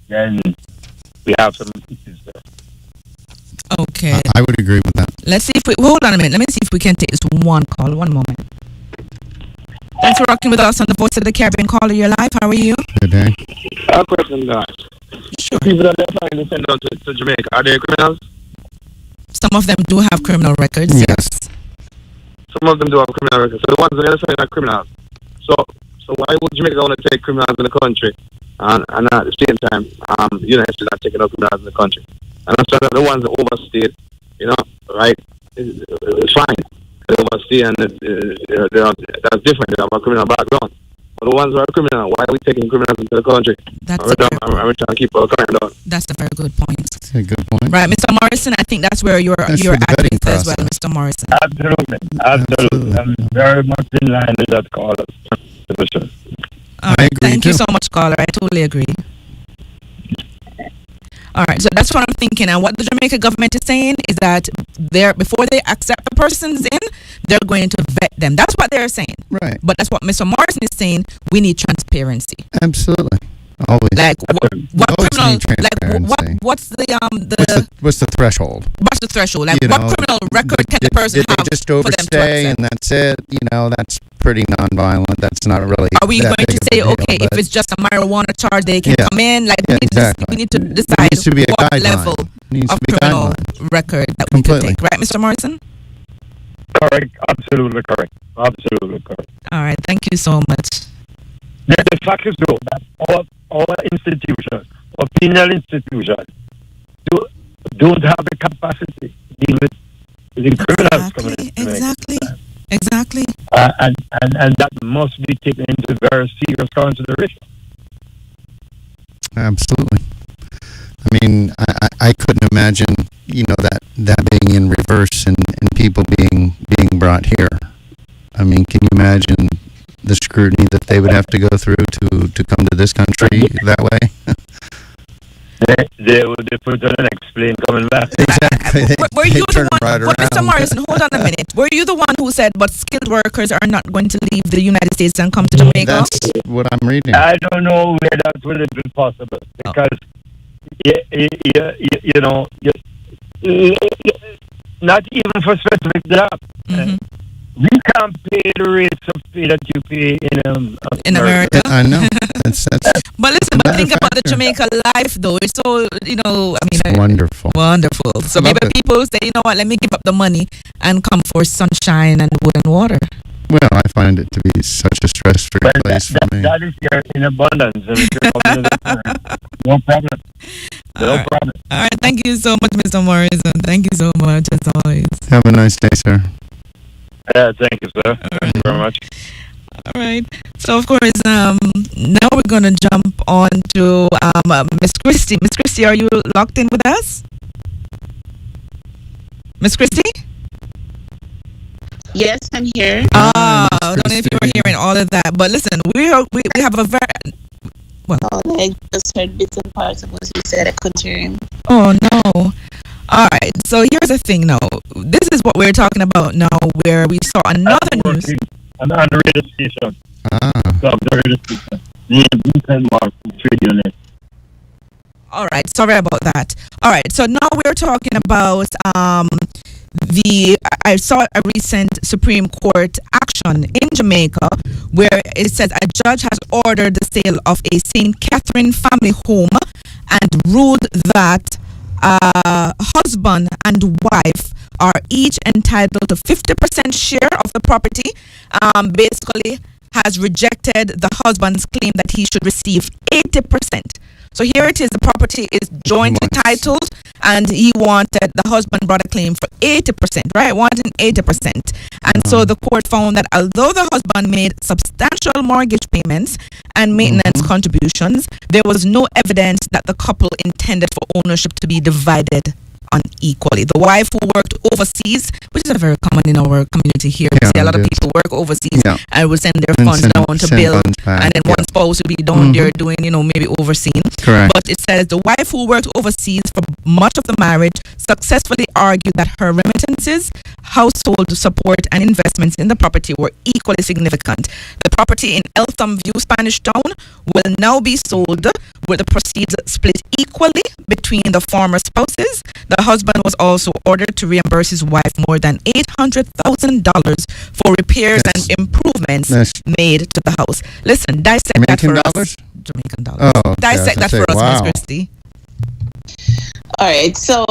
then we have some issues there. Okay. I would agree with that. Let's see if we hold on a minute. Let me see if we can take this one call. One moment. Thanks for rocking with us on the Voice of the Caribbean. Caller, you're live. How are you? Good day. A question, guys. Sure. People that they're trying to send out to Jamaica, are they criminals? Some of them do have criminal records. Yes. Some of them do have criminal records. So the ones that they're sending are criminals. So why would Jamaica want to take criminals in the country? And at the same time, the United States not taking out criminals in the country. And I'm saying that the ones that overstayed, right, it's fine. They overstay and that's different. They have a criminal background. But the ones who are criminal, why are we taking criminals into the country? I'm trying to keep our crime down. That's a very good point. That's a good point. Right, Mr. Morrison, I think that's where you're for the at vetting with as well, process. Mr. Morrison. Absolutely. I'm very much in line with that call. For sure. All right. Thank you so much, caller. I totally agree. All right, so that's what I'm thinking. And what the Jamaica government is saying is that before they accept the persons in, they're going to vet them. That's what they're saying. Right. But that's what Mr. Morrison is saying. We need transparency. Absolutely. Always. Like what Always criminal? need Like transparency. what's the What's the threshold? what's the threshold? Like You what know, criminal record can the person Did they have just for them to overstay accept? and that's it? That's pretty nonviolent. That's not really. Are we that going big to of a say, deal, okay, if but it's just a marijuana charge, they can Yeah. come in? Like Yeah, we exactly. need to There decide needs to be a what guideline. level Needs of to be criminal guidelines. record that we could Completely. take. Right, Mr. Morrison? Correct. Absolutely correct. Absolutely correct. All right, thank you so much. The fact is, though, that our institutions, our penal institutions, don't have the capacity to deal with the criminals coming in. Exactly. And that must be taken into very serious consideration. Absolutely. I mean, I couldn't imagine, that being in reverse and people being brought here. I mean, can you imagine the scrutiny that they would have to go through to come to this country that way? They would put on and explain coming back. Exactly. Were you the turn one? right But Mr. around. Morrison, hold on a minute. Were you the one who said, but skilled workers are not going to leave the United States and come to Jamaica? That's what I'm reading. I don't know where that would have been possible because, not even for specific jobs. We can't pay the rates of pay that you pay in America. I know. That's But listen, but another think about the factor. Jamaica life, though. It's so, Wonderful. Wonderful. So I love maybe the it. people say, you know what, let me give up the money and come for sunshine and wood and water. Well, I find it to be such a stress-free place for me. that is here in abundance. And if you're coming to this, no problem. No problem. All right. Thank you so much, Mr. Morrison. Thank you so much, as always. Have a nice day, sir. Yeah, thank you, sir. Thank you very much. All right. So, of course, now we're going to jump on to Miss Christie. Miss Christie, are you locked in with us? Miss Christie? Yes, I'm here. I don't know if you were hearing all of that. But listen, we have a very... I just heard bits and parts of what you said. I couldn't hear him. Oh, no. All right. So here's the thing now. This is what we're talking about now, where we saw another news. on the radio station. So the radio station. Named Ethan Mark from Trade Unit. All right, sorry about that. All right, so now we're talking about I saw a recent Supreme Court action in Jamaica where it says a judge has ordered the sale of a St. Catherine family home and ruled that husband and wife are each entitled to 50% share of the property. Basically has rejected the husband's claim that he should receive 80%. So here it is, the property is jointly titled, and the husband brought a claim for 80%, right? Wanting 80%. And so the court found that although the husband made substantial mortgage payments and maintenance contributions, there was no evidence that the couple intended for ownership to be divided unequally. The wife who worked overseas, which is very common in our community here, a lot of people work overseas and will send their funds down to build, and then one spouse will be down there doing, maybe overseeing. Correct. But it says the wife who worked overseas for much of the marriage successfully argued that her remittances, household support, and investments in the property were equally significant. The property in Eltham View, Spanish Town, will now be sold with the proceeds split equally between the former spouses. The husband was also ordered to reimburse his wife more than $800,000 for repairs and improvements made to the house. Listen, dissect American that for dollars? us. Jamaican dollars. Oh, okay. Dissect that for us, Miss Christie. All right, so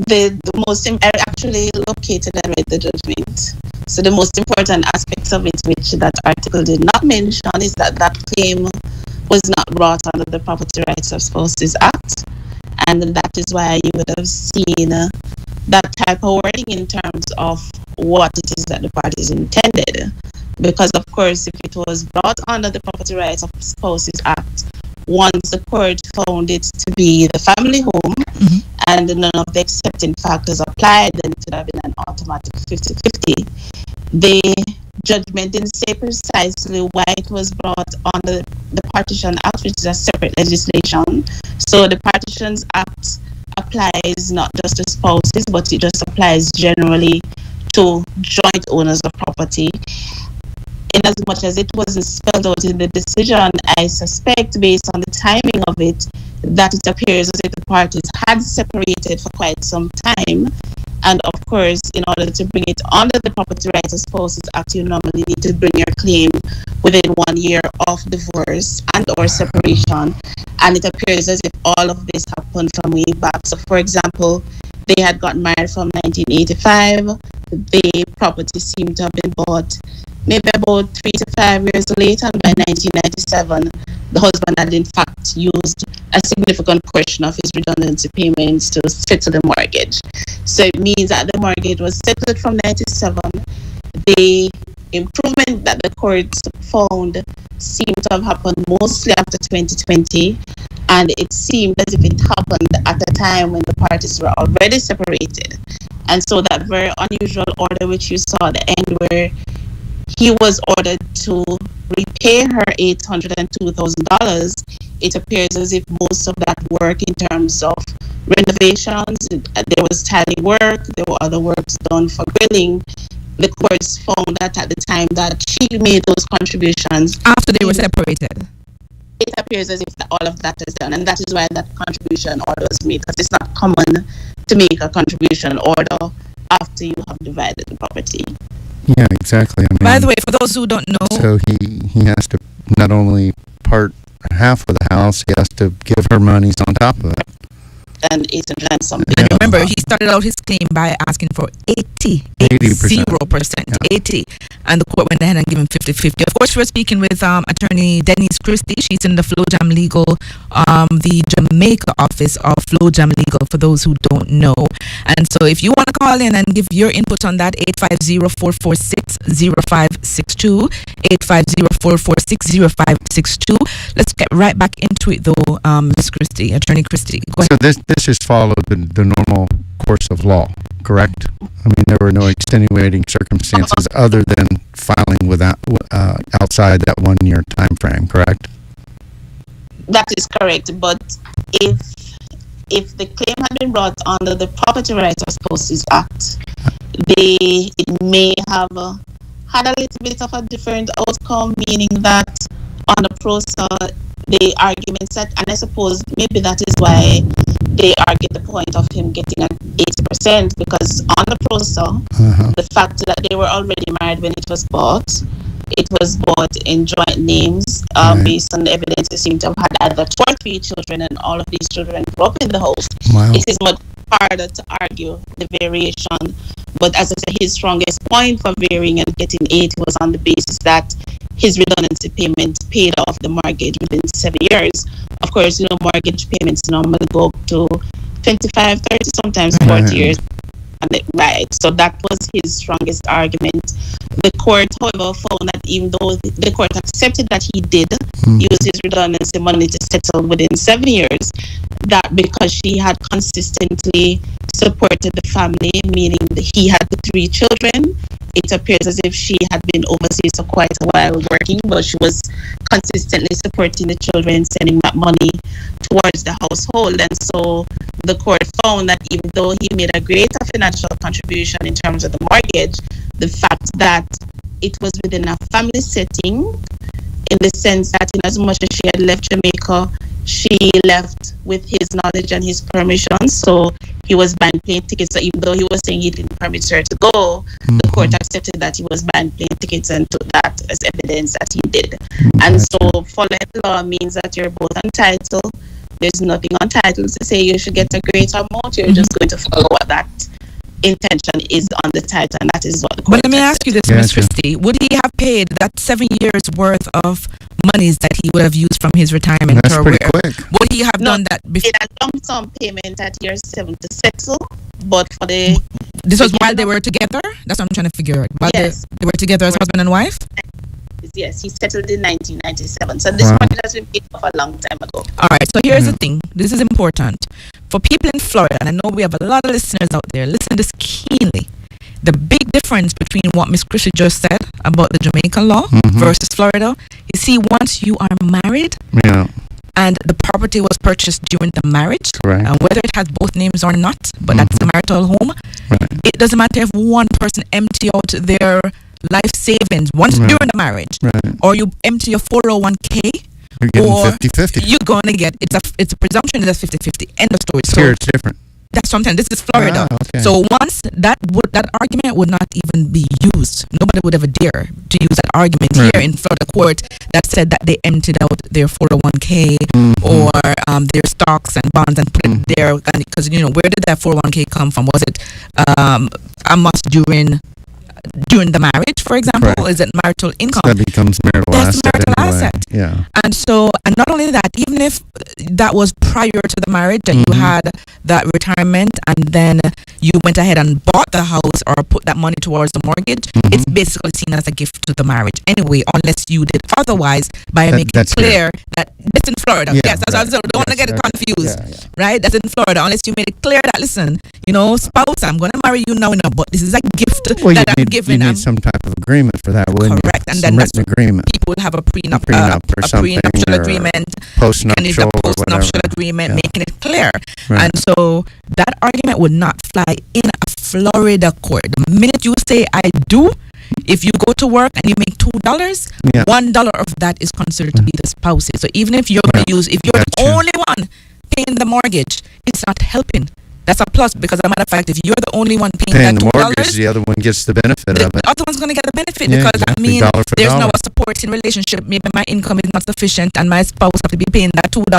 the most I actually located and read the judgment. So the most important aspects of it, which that article did not mention, is that claim was not brought under the Property Rights of Spouses Act, and that is why you would have seen that type of wording in terms of what it is that the parties intended. Because of course, if it was brought under the Property Rights of Spouses Act, once the court found it to be the family home and none of the accepting factors applied, then it would have been an automatic 50-50. The judgment didn't say precisely why it was brought under the Partition Act, which is a separate legislation. So the Partitions Act applies not just to spouses, but it just applies generally to joint owners of property. In as much as it wasn't spelled out in the decision, I suspect, based on the timing of it, that it appears as if the parties had separated for quite some time. And of course, in order to bring it under the Property Rights of Spouses Act, you normally need to bring your claim within 1 year of divorce and or separation. And it appears as if all of this happened from way back. So for example, they had gotten married from 1985. The property seemed to have been bought maybe about 3 to 5 years later, and by 1997, the husband had in fact used a significant portion of his redundancy payments to settle the mortgage. So it means that the mortgage was settled from 97. The improvement that the courts found seemed to have happened mostly after 2020, and it seemed as if it happened at a time when the parties were already separated. And so that very unusual order which you saw at the end, where he was ordered to repay her $802,000, it appears as if most of that work in terms of renovations, there was tiling work, there were other works done for grilling. The courts found that at the time that she made those contributions, after they were separated, it appears as if all of that is done, and that is why that contribution order was made, because it's not common to make a contribution order after you have divided the property. Yeah, exactly. I mean, by the way, for those who don't know, so he has to not only part half of the house, he has to give her monies on top of it. And 800 and something. And remember, he started out his claim by asking for 80%. 80. And the court went ahead and gave him 50-50. Of course, we're speaking with attorney Denise Christie. She's in the Flowjam Legal, the Jamaica office of Flowjam Legal, for those who don't know. And so if you want to call in and give your input on that, 850-446-0562, 850-446-0562. Let's get right back into it though, Ms. Christie, attorney Christie. Go ahead. So this just followed the normal course of law, correct? I mean, there were no extenuating circumstances other than filing without outside that 1 year time frame, correct? That is correct, but if the claim had been brought under the Property Rights of Spouses Act, it may have had a little bit of a different outcome, meaning that on the PROSA, the arguments that, and I suppose maybe that is why they argued the point of him getting an 80%, because on the PROSA, the fact that they were already married when it was bought in joint names, based on the evidence. They seem to have had either 2 or 3 children, and all of these children grew up in the house. Wow. It is much harder to argue the variation, but as I said, his strongest point for varying and getting 80 was on the basis that his redundancy payment paid off the mortgage within 7 years. Of course, mortgage payments normally go up to 25, 30, sometimes 40 years. Right, so that was his strongest argument. The court, however, found that even though the court accepted that he did use his redundancy money to settle within 7 years, that because she had consistently supported the family, meaning that he had the 3 children, it appears as if she had been overseas for quite a while working, but she was consistently supporting the children, sending that money towards the household. And so the court found that even though he made a greater financial contribution in terms of the mortgage, the fact that it was within a family setting, in the sense that in as much as she had left Jamaica, she left with his knowledge and his permission. So he was buying plane tickets. So even though he was saying he didn't permit her to go, the court accepted that he was buying plane tickets and took that as evidence that he did. And so following law means that you're both entitled. There's nothing untitled to say you should get a greater amount. You're just going to follow what that intention is on the title, and that is what the court. But let me ask you this, Ms. Christie. Would he have paid that 7 years worth of monies that he would have used from his retirement? That's pretty quick. Would he have done that before? A lump sum payment at year 7 to settle, but for the... This was while they were together? That's what I'm trying to figure out. While Yes. they were together as husband and wife? Yes, he settled in 1997. So this money has been paid off a long time ago. All right, so here's the thing. This is important. For people in Florida, and I know we have a lot of listeners out there, listen to this keenly. The big difference between what Miss Christie just said about the Jamaican law versus Florida, you see, once you are married and the property was purchased during the marriage, Correct. and whether it has both names or not, but that's the marital home, it doesn't matter if one person empty out their life savings once during the marriage, or you empty your 401k, You're getting or 50-50. you're gonna get it's a presumption that's 50-50. End of story. So Here it's different. that's sometimes this is Florida. Okay. So once that argument would not even be used, nobody would ever dare to use that argument here in Florida court that said that they emptied out their 401k or their stocks and bonds and put it there, because where did that 401k come from? Was it a must during the marriage, for example? Or is it marital income? That becomes marital That's asset marital anyway. asset. Yeah. And so, and not only that, even if that was prior to the marriage and you had that retirement and then you went ahead and bought the house or put that money towards the mortgage, it's basically seen as a gift to the marriage anyway, unless you did otherwise by making it clear that it's in Florida. Yeah, Yes, that's right. also, don't want to get it Okay. confused, Yeah. right? That's in Florida, unless you made it clear that, listen, spouse, I'm going to marry you now, but this is a gift Well, that I'm you giving. need some type of agreement for that, wouldn't Correct, you? and Some then that's written agreement. People have a prenup or a something, prenuptial or agreement, postnuptial and it's a or postnuptial whatever. agreement, Yeah. making it clear. Right. And so that argument would not fly in a Florida court. The minute you say I do, if you go to work and you make $2, $1 of that is considered to be the spouse's. So even if you're going to use, if you're the only one paying the mortgage, it's not helping. That's a plus, because as a matter of fact, if you're the only one paying Paying that the $2, mortgage, the other one gets the benefit of it. the other one's going to get the benefit, Yeah, because exactly. I mean, Dollar for there's dollar. no supporting relationship. Maybe my income is not sufficient and my spouse have to be paying that $2.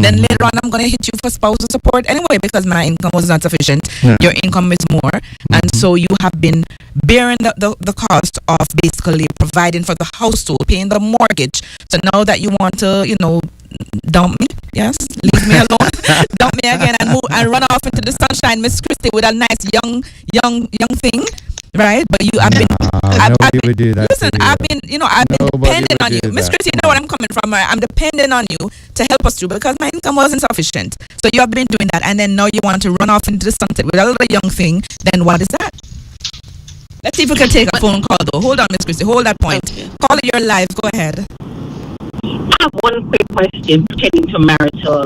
Then later on, I'm going to hit you for spousal support anyway, because my income was not sufficient. Yeah. Your income is more. And so you have been bearing the cost of basically providing for the household, paying the mortgage. So now that you want to, dump me, yes, leave me alone, dump me again and move and run off into the sunshine, Miss Christie, with a nice young thing, right? But you have been, Nobody would do that. listen, to you. I've been dependent on you, Miss Christie. You know where I'm coming from. I'm dependent on you to help us through, because my income wasn't sufficient. So you have been doing that, and then now you want to run off into the sunset with a little young thing. Then what is that? Let's see if we can take a phone call though. Hold on, Miss Christie. Hold that point. Call it your live. Go ahead. I have one quick question pertaining to marital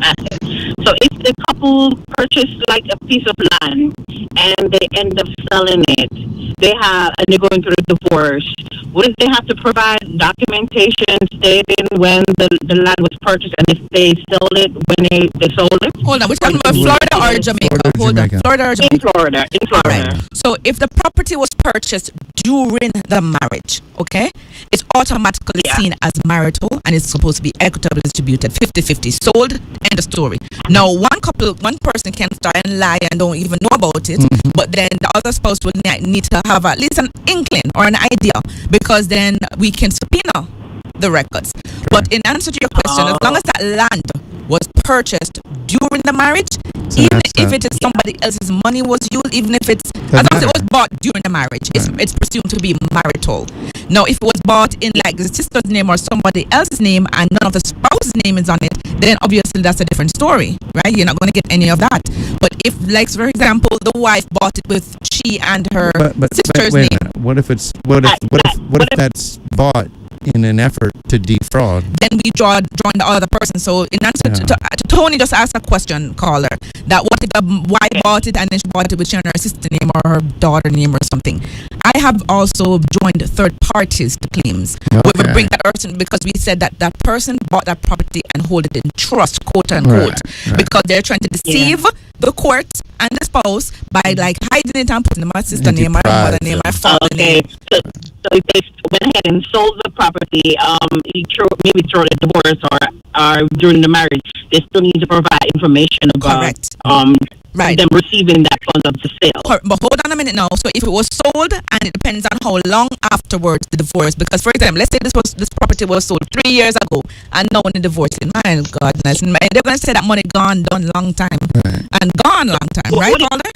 assets. So if the couple purchase like a piece of land and they end up selling it, they have, and they're going through a divorce, wouldn't they have to provide documentation stating when the land was purchased and if they sold it, when they sold it? Hold on, we're talking about Florida or Jamaica? Hold on, Florida or Jamaica? In Florida. Right. So if the property was purchased during the marriage, okay, it's automatically seen as marital and it's supposed to be equitably distributed, 50-50, sold, end of story. Now, one person can start and lie and don't even know about it, but then the other spouse would need to have at least an inkling or an idea, because then we can subpoena the records. But in answer to your question, as long as that land was purchased during the marriage, even if it is somebody else's money was used, even if it's, as long as it was bought during the marriage, it's presumed to be marital. Now, if it was bought in like the sister's name or somebody else's name and none of the spouse's name is on it, then obviously that's a different story, right? You're not going to get any of that. But if, like, for example, the wife bought it with she and her sister's wait name, a minute. What if that's bought in an effort to defraud? then we draw the other person. So in answer to Tony just asked a question, caller, that what if the wife bought it and then she bought it with her sister name or her daughter name or something. I have also joined third parties to claims. We would bring that person because we said that that person bought that property and hold it in trust, quote unquote, because they're trying to deceive the court and the spouse by like hiding it and putting my sister name or mother name or father name. So if they went ahead and sold the property, maybe through the divorce or during the marriage, they still need to provide information about them receiving that fund of the sale. But hold on a minute now. So if it was sold, and it depends on how long afterwards the divorce, because for example, let's say this property was sold 3 years ago, and now when the divorce, my goodness, they're going to say that money gone done long time and gone long time, right, Calder?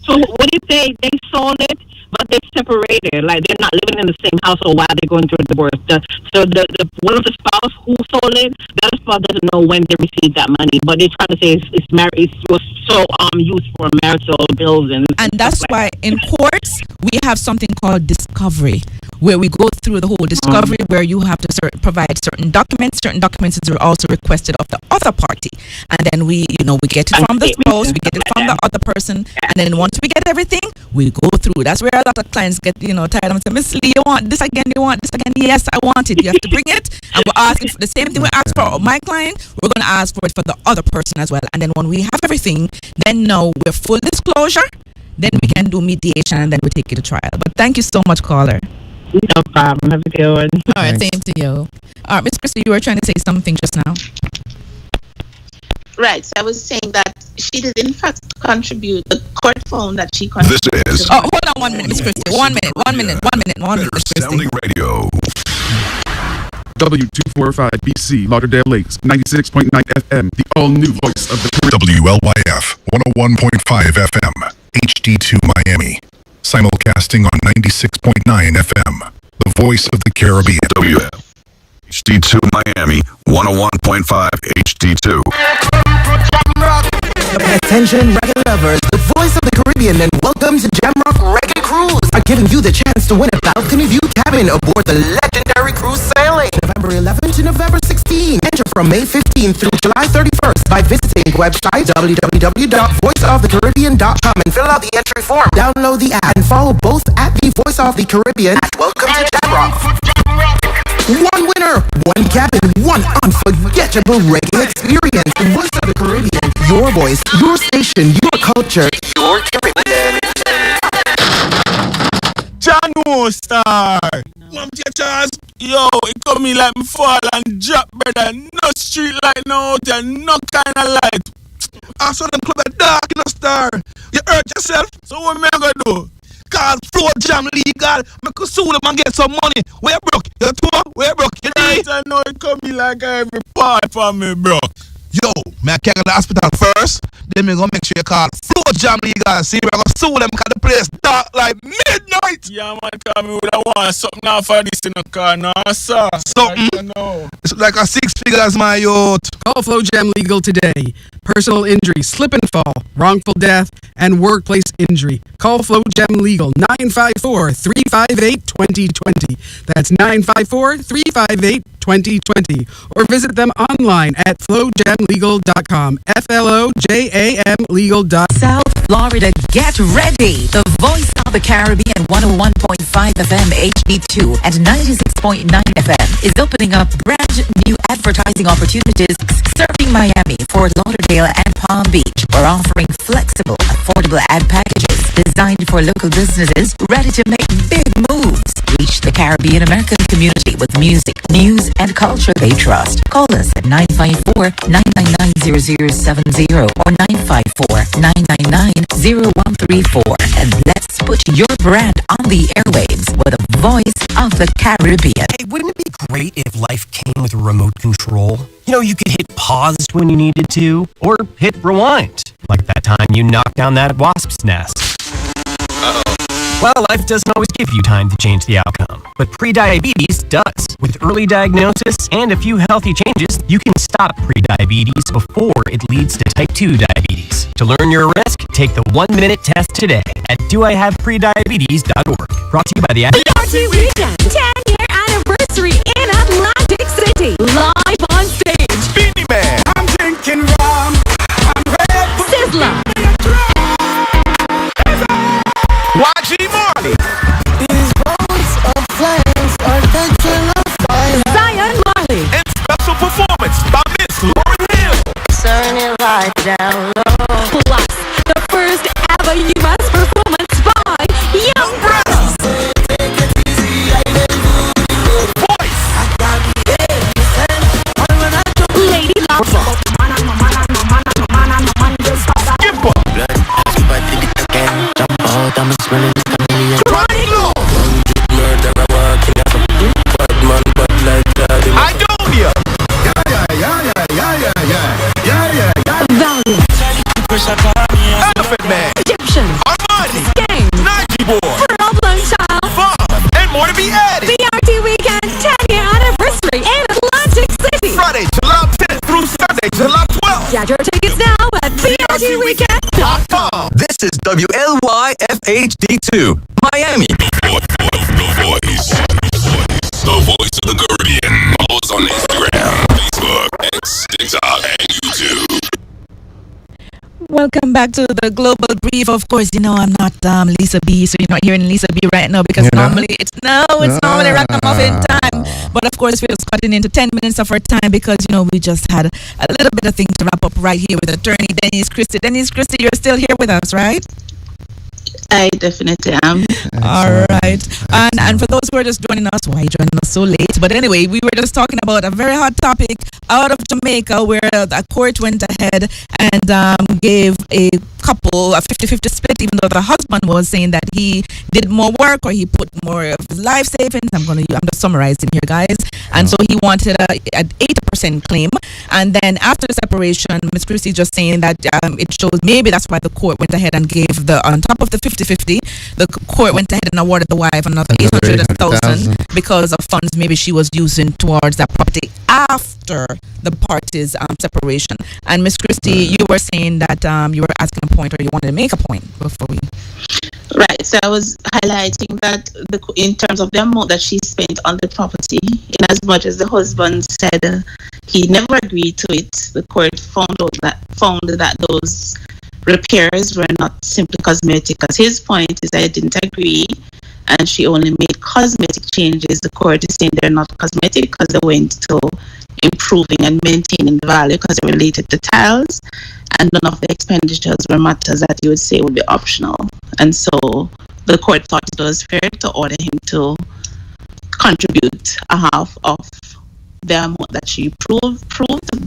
So what if they sold it, but they're separated, like they're not living in the same household while they're going through a divorce? So the one of the spouse who sold it, the other spouse doesn't know when they received that money, but they're trying to say it's married, it was so used for marital bills and that's why in courts we have something called discovery, where we go through the whole discovery, where you have to provide certain documents. Certain documents are also requested of the other party, and then we get it from the spouse, we get it from the other person, and then once we get everything, we go through. That's where a lot of clients get tired and say, Miss Lee, you want this again? You want this again? Yes, I want it. You have to bring it, and we're asking for the same thing we asked for my client. We're going to ask for it for the other person as well, and then when we have everything, then now we're full disclosure. Then we can do mediation, and then we take it to trial. But thank you so much, caller. No problem. Have a good one. All right, same to you. All right, Miss Christy, you were trying to say something just now. Right. So I was saying that she did in fact contribute. The court found that she contributed. This is. Oh, hold on 1 minute, Miss Christy. 1 minute, Miss Christy. Sounding radio. W245BC, Lauderdale Lakes, 96.9 FM, the all-new voice of the Caribbean. WLYF, 101.5 FM, HD2 Miami. Simulcasting on 96.9 FM, the voice of the Caribbean. HD2 Miami, 101.5 HD2. Attention reggae lovers, the voice of the Caribbean and welcome to Jamrock Reggae Cruise are giving you the chance to win a balcony view cabin aboard the legendary cruise sailing November 11th to November 16th. Enter from May 15th through July 31st by visiting the website www.voiceofthecaribbean.com and fill out the entry form. Download the app and follow both at the Voice of the Caribbean at Welcome to Jamrock. One winner, one cabin, one unforgettable reggae experience. The Voice of the Caribbean, your voice, your station, your culture, your Caribbean. John Star. Mom, Charles. Yo, it come me like me fall and drop, brother. No street light, no hotel, no kind of light. I saw them club at dark, no star. You hurt yourself, so what me gonna do? Call Flow Jam Legal. I could sue them and get some money. Where broke? You too? Where broke? You right, I know it come me like every part for me, bro. Yo, me I carry the hospital first. Then me gonna make sure you call Flow Jam Legal and see where I gonna sue them because the place dark like midnight. Yeah, man, call me with a want something now for this in the car, no, sir. Something? It's like a 6 figures, my youth. Call Flow Jam Legal today. Personal injury, slip and fall, wrongful death, and workplace injury. Call Flow Jam Legal 954-358-2020. That's 954-358-2020. Or visit them online at flowjamlegal.com. FLOJAM legal.com. South Florida, get ready. The voice of of the Caribbean 101.5 FM HD2 and 96.9 FM is opening up brand new advertising opportunities serving Miami, Fort Lauderdale, and Palm Beach. We're offering flexible, affordable ad packages designed for local businesses ready to make big moves. Reach the Caribbean American community with music, news, and culture they trust. Call us at 954-999-0070 or 954-999-0134. And let's put your brand on the airwaves with the voice of the Caribbean. Hey, wouldn't it be great if life came with a remote control? You know, you could hit pause when you needed to, or hit rewind, like that time you knocked down that wasp's nest. Uh-oh. Well, life doesn't always give you time to change the outcome, but prediabetes does. With early diagnosis and a few healthy changes, you can stop prediabetes before it leads to type 2 diabetes. To learn your risk, take the 1-minute test today at doihaveprediabetes.org. Brought to you by the BRT Weekend 10-year anniversary in Atlantic City. Live on stage. Beanie Man. I'm drinking rum. I'm red. Sizzler. YG Marley. These boats of flames are catching on fire. Zion Marley. And special performance by Miss Lauryn Hill. Turn it right down low. Plus, the first ever U.S. performance by Young Brothers. Voice. Lady Lava. Skipper. Chronic Law. Idonia. Valiant. Elephant Man. Egyptian. Armani. Gang. Nike Boy. Pearl Blanchard. Fun. And more to be added. BRT Weekend 10-year anniversary in Atlantic City. Friday, July 10th through Sunday, July 12th. Get your tickets now at brtweekend.com. This is WLYFHD2, Miami. The voice of the Caribbean. Follow us on Instagram, Facebook, X, TikTok, and YouTube. Welcome back to the Global Brief. Of course, you know I'm not Lisa B, so you're not hearing Lisa B right now because normally it's normally ragamuffin time. But of course, we're just cutting into 10 minutes of our time because, you know, we just had a little bit of things to wrap up right here with attorney Denise Christie. Denise Christie, you're still here with us, right? I definitely am. All right. And for those who are just joining us, why joining us so late? But anyway, we were just talking about a very hot topic out of Jamaica where the court went ahead and gave a couple a 50-50 split, even though the husband was saying that he did more work or he put more of his life savings. I'm just summarizing here, guys. And so he wanted an 80% claim. And then after the separation, Ms. Christie just saying that it shows maybe that's why the court went ahead and gave on top of the 50-50, the court went ahead and awarded the wife another 800,000 because of funds maybe she was using towards that property after the parties' separation. And Ms. Christie, you were saying that you were asking a point, or you wanted to make a point before we. Right, so I was highlighting that in terms of the amount that she spent on the property, in as much as the husband said he never agreed to it, the court found that those repairs were not simply cosmetic. Because his point is that I didn't agree, and she only made cosmetic changes. The court is saying they're not cosmetic because they went to improving and maintaining the value because they're related to tiles, and none of the expenditures were matters that you would say would be optional. And so the court thought it was fair to order him to contribute a half of the amount that she proved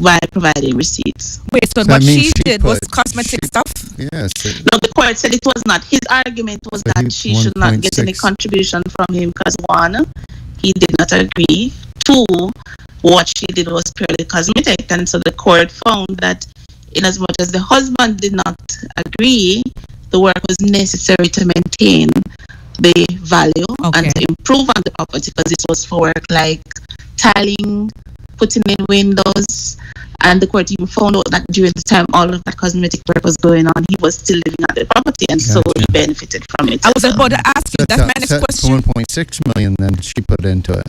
by providing receipts. Wait, so what she did was cosmetic stuff? Yes. No, the court said it was not. His argument was that she should not get any contribution from him because, one, he did not agree. Two, what she did was purely cosmetic. And so the court found that in as much as the husband did not agree, the work was necessary to maintain the value and to improve on the property, because it was for work like tiling, putting in windows, and the court even found out that during the time all of that cosmetic work was going on, he was still living at the property, and so he benefited from it. I was about to ask you, that's my next question. 1.6 million then she put into it.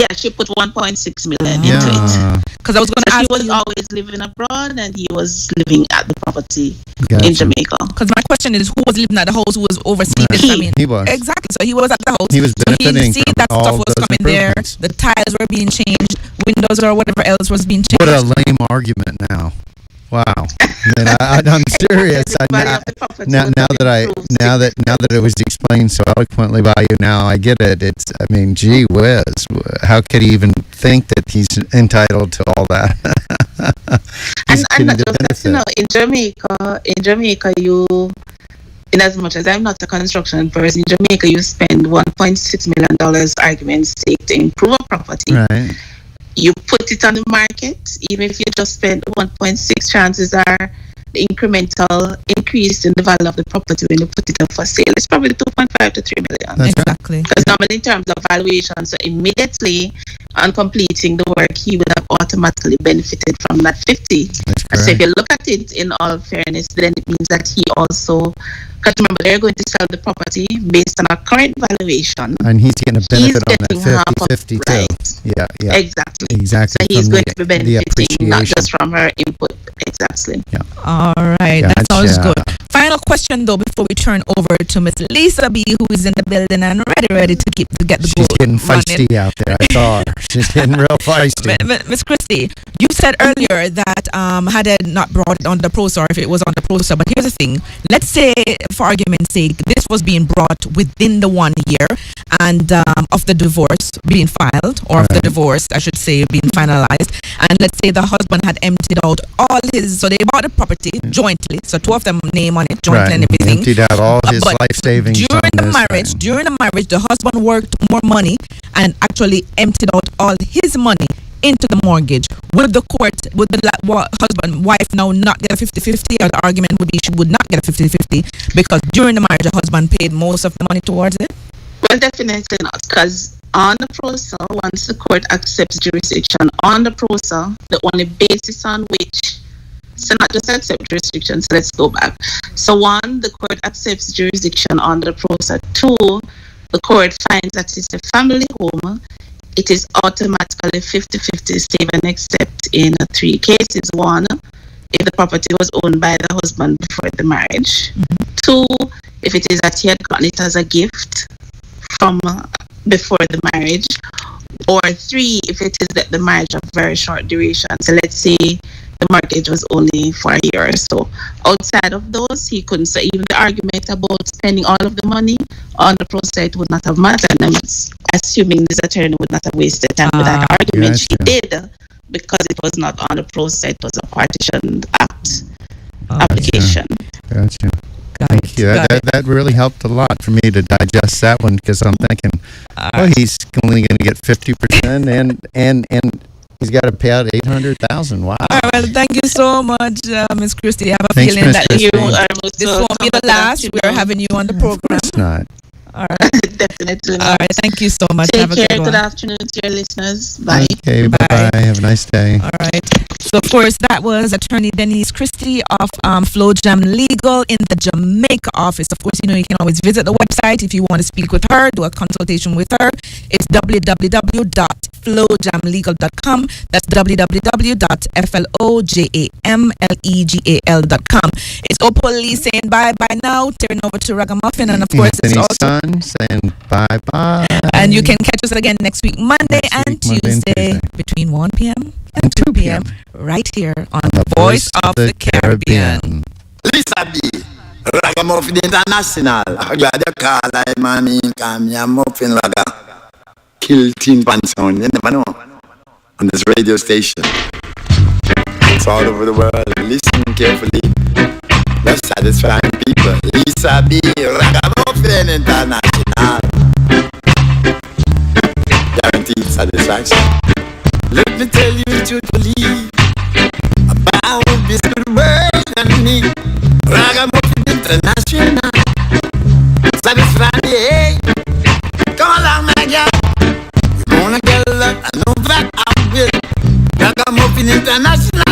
Yeah, she put 1.6 million into it. Because I was going to So ask she was you. always living abroad, and he was living at the property Gotcha. in Jamaica. Because my question is, who was living at the house? Who was overseeing this? I mean, He was. exactly. So he was at the house. He was So benefiting see from that all stuff was those coming there. improvements. The tiles were being changed, windows or whatever else was being changed. What a lame argument now. Wow. I'm serious. Now that it was explained so eloquently by you, now I get it. It's, I mean, gee whiz. How could he even think that he's entitled to all that? He's And not getting the just that, benefit. in Jamaica, you, in as much as I'm not a construction person, in Jamaica, you spend $1.6 million argument's sake to improve a property. Right. You put it on the market, even if you just spend 1.6, chances are the incremental increase in the value of the property when you put it up for sale is probably 2.5 to 3 million. That's exactly. Because normally in terms of valuation, so immediately on completing the work, he would have automatically benefited from that 50. So if you look at it in all fairness, then it means that he also, because remember, they're going to sell the property based on our current valuation. And he's getting a benefit on getting that half of- 50-50 too. Yeah, yeah. Exactly. Exactly. So he's from going to be the benefiting not appreciation. just from her input. Exactly. Yeah. All right, that sounds Gotcha. good. Final question though, before we turn over to Miss Lisa B, who is in the building and ready to get the She's goal getting running. feisty out there. I saw her. She's getting real feisty. Miss Christie, you said earlier that had it not brought it on the PROSA, or if it was on the PROSA, but here's the thing. Let's say, for argument's sake, this was being brought within the 1 year and of the divorce being filed, or of the divorce, I should say, being finalized. And let's say the husband had emptied out all his, so they bought the property jointly, so two of them name on it jointly and everything. Emptied out all his But life savings on during the this marriage, thing. the husband worked more money and actually emptied out all his money into the mortgage. Would the court, would the husband, wife now not get a 50-50, or the argument would be she would not get a 50-50 because during the marriage the husband paid most of the money towards it? Well, definitely not, because on the PROSA, once the court accepts jurisdiction on the PROSA, the only basis on which, so not just accept jurisdiction, so let's go back. So one, the court accepts jurisdiction on the PROSA. Two, the court finds that it's a family home. It is automatically 50-50 save and except in 3 cases. One, if the property was owned by the husband before the marriage. 2, if it is that he had gotten it as a gift from before the marriage. Or 3, if it is that the marriage of very short duration. So let's say the mortgage was only for a year or so. Outside of those, he couldn't. So even the argument about spending all of the money on the process would not have mattered. And I'm assuming this attorney would not have wasted time with that argument. She did, because it was not on the process, it was a partitioned act application. Gotcha. Thank you. That really helped a lot for me to digest that one, because I'm thinking, well, he's only going to get 50%, and he's got to pay out $800,000. Wow. All right, well, thank you so much, Miss Christie. I have a Thanks, feeling Miss that Christie. this won't be the last. We're having you on the program. It's not. All right. Definitely. All right. Thank you so much. Take Have a care. good one. Good afternoon to your listeners. Bye. Okay, bye-bye. Have a nice day. All right. So, of course, that was Attorney Denise Christie of Flow Jam Legal in the Jamaica office. Of course, you can always visit the website if you want to speak with her, do a consultation with her. It's www.flowjamlegal.com. That's www.flowjamlegal.com. It's Opal saying bye-bye now, turning over to Ragamuffin, and of course, it's Anthony's also... son saying bye-bye. And you can catch us again next week, Monday and Tuesday, between 1 p.m. and 2 p.m. right here on the Voice of the Caribbean. Lisa B, Ragamuffin International. I got the call, like, mommy, come here, muffin raga. Kill Tin Pan sound, you never know. On this radio station. It's all over the world. Listen carefully. Let's satisfy people. Lisa B, Ragamuffin International. Guaranteed satisfaction. Let me tell you truthfully about this good world and me. Ragamuffin International. Satisfy me, hey. Come along, my girl. You gonna get a lot, I know that I will. Ragamuffin International.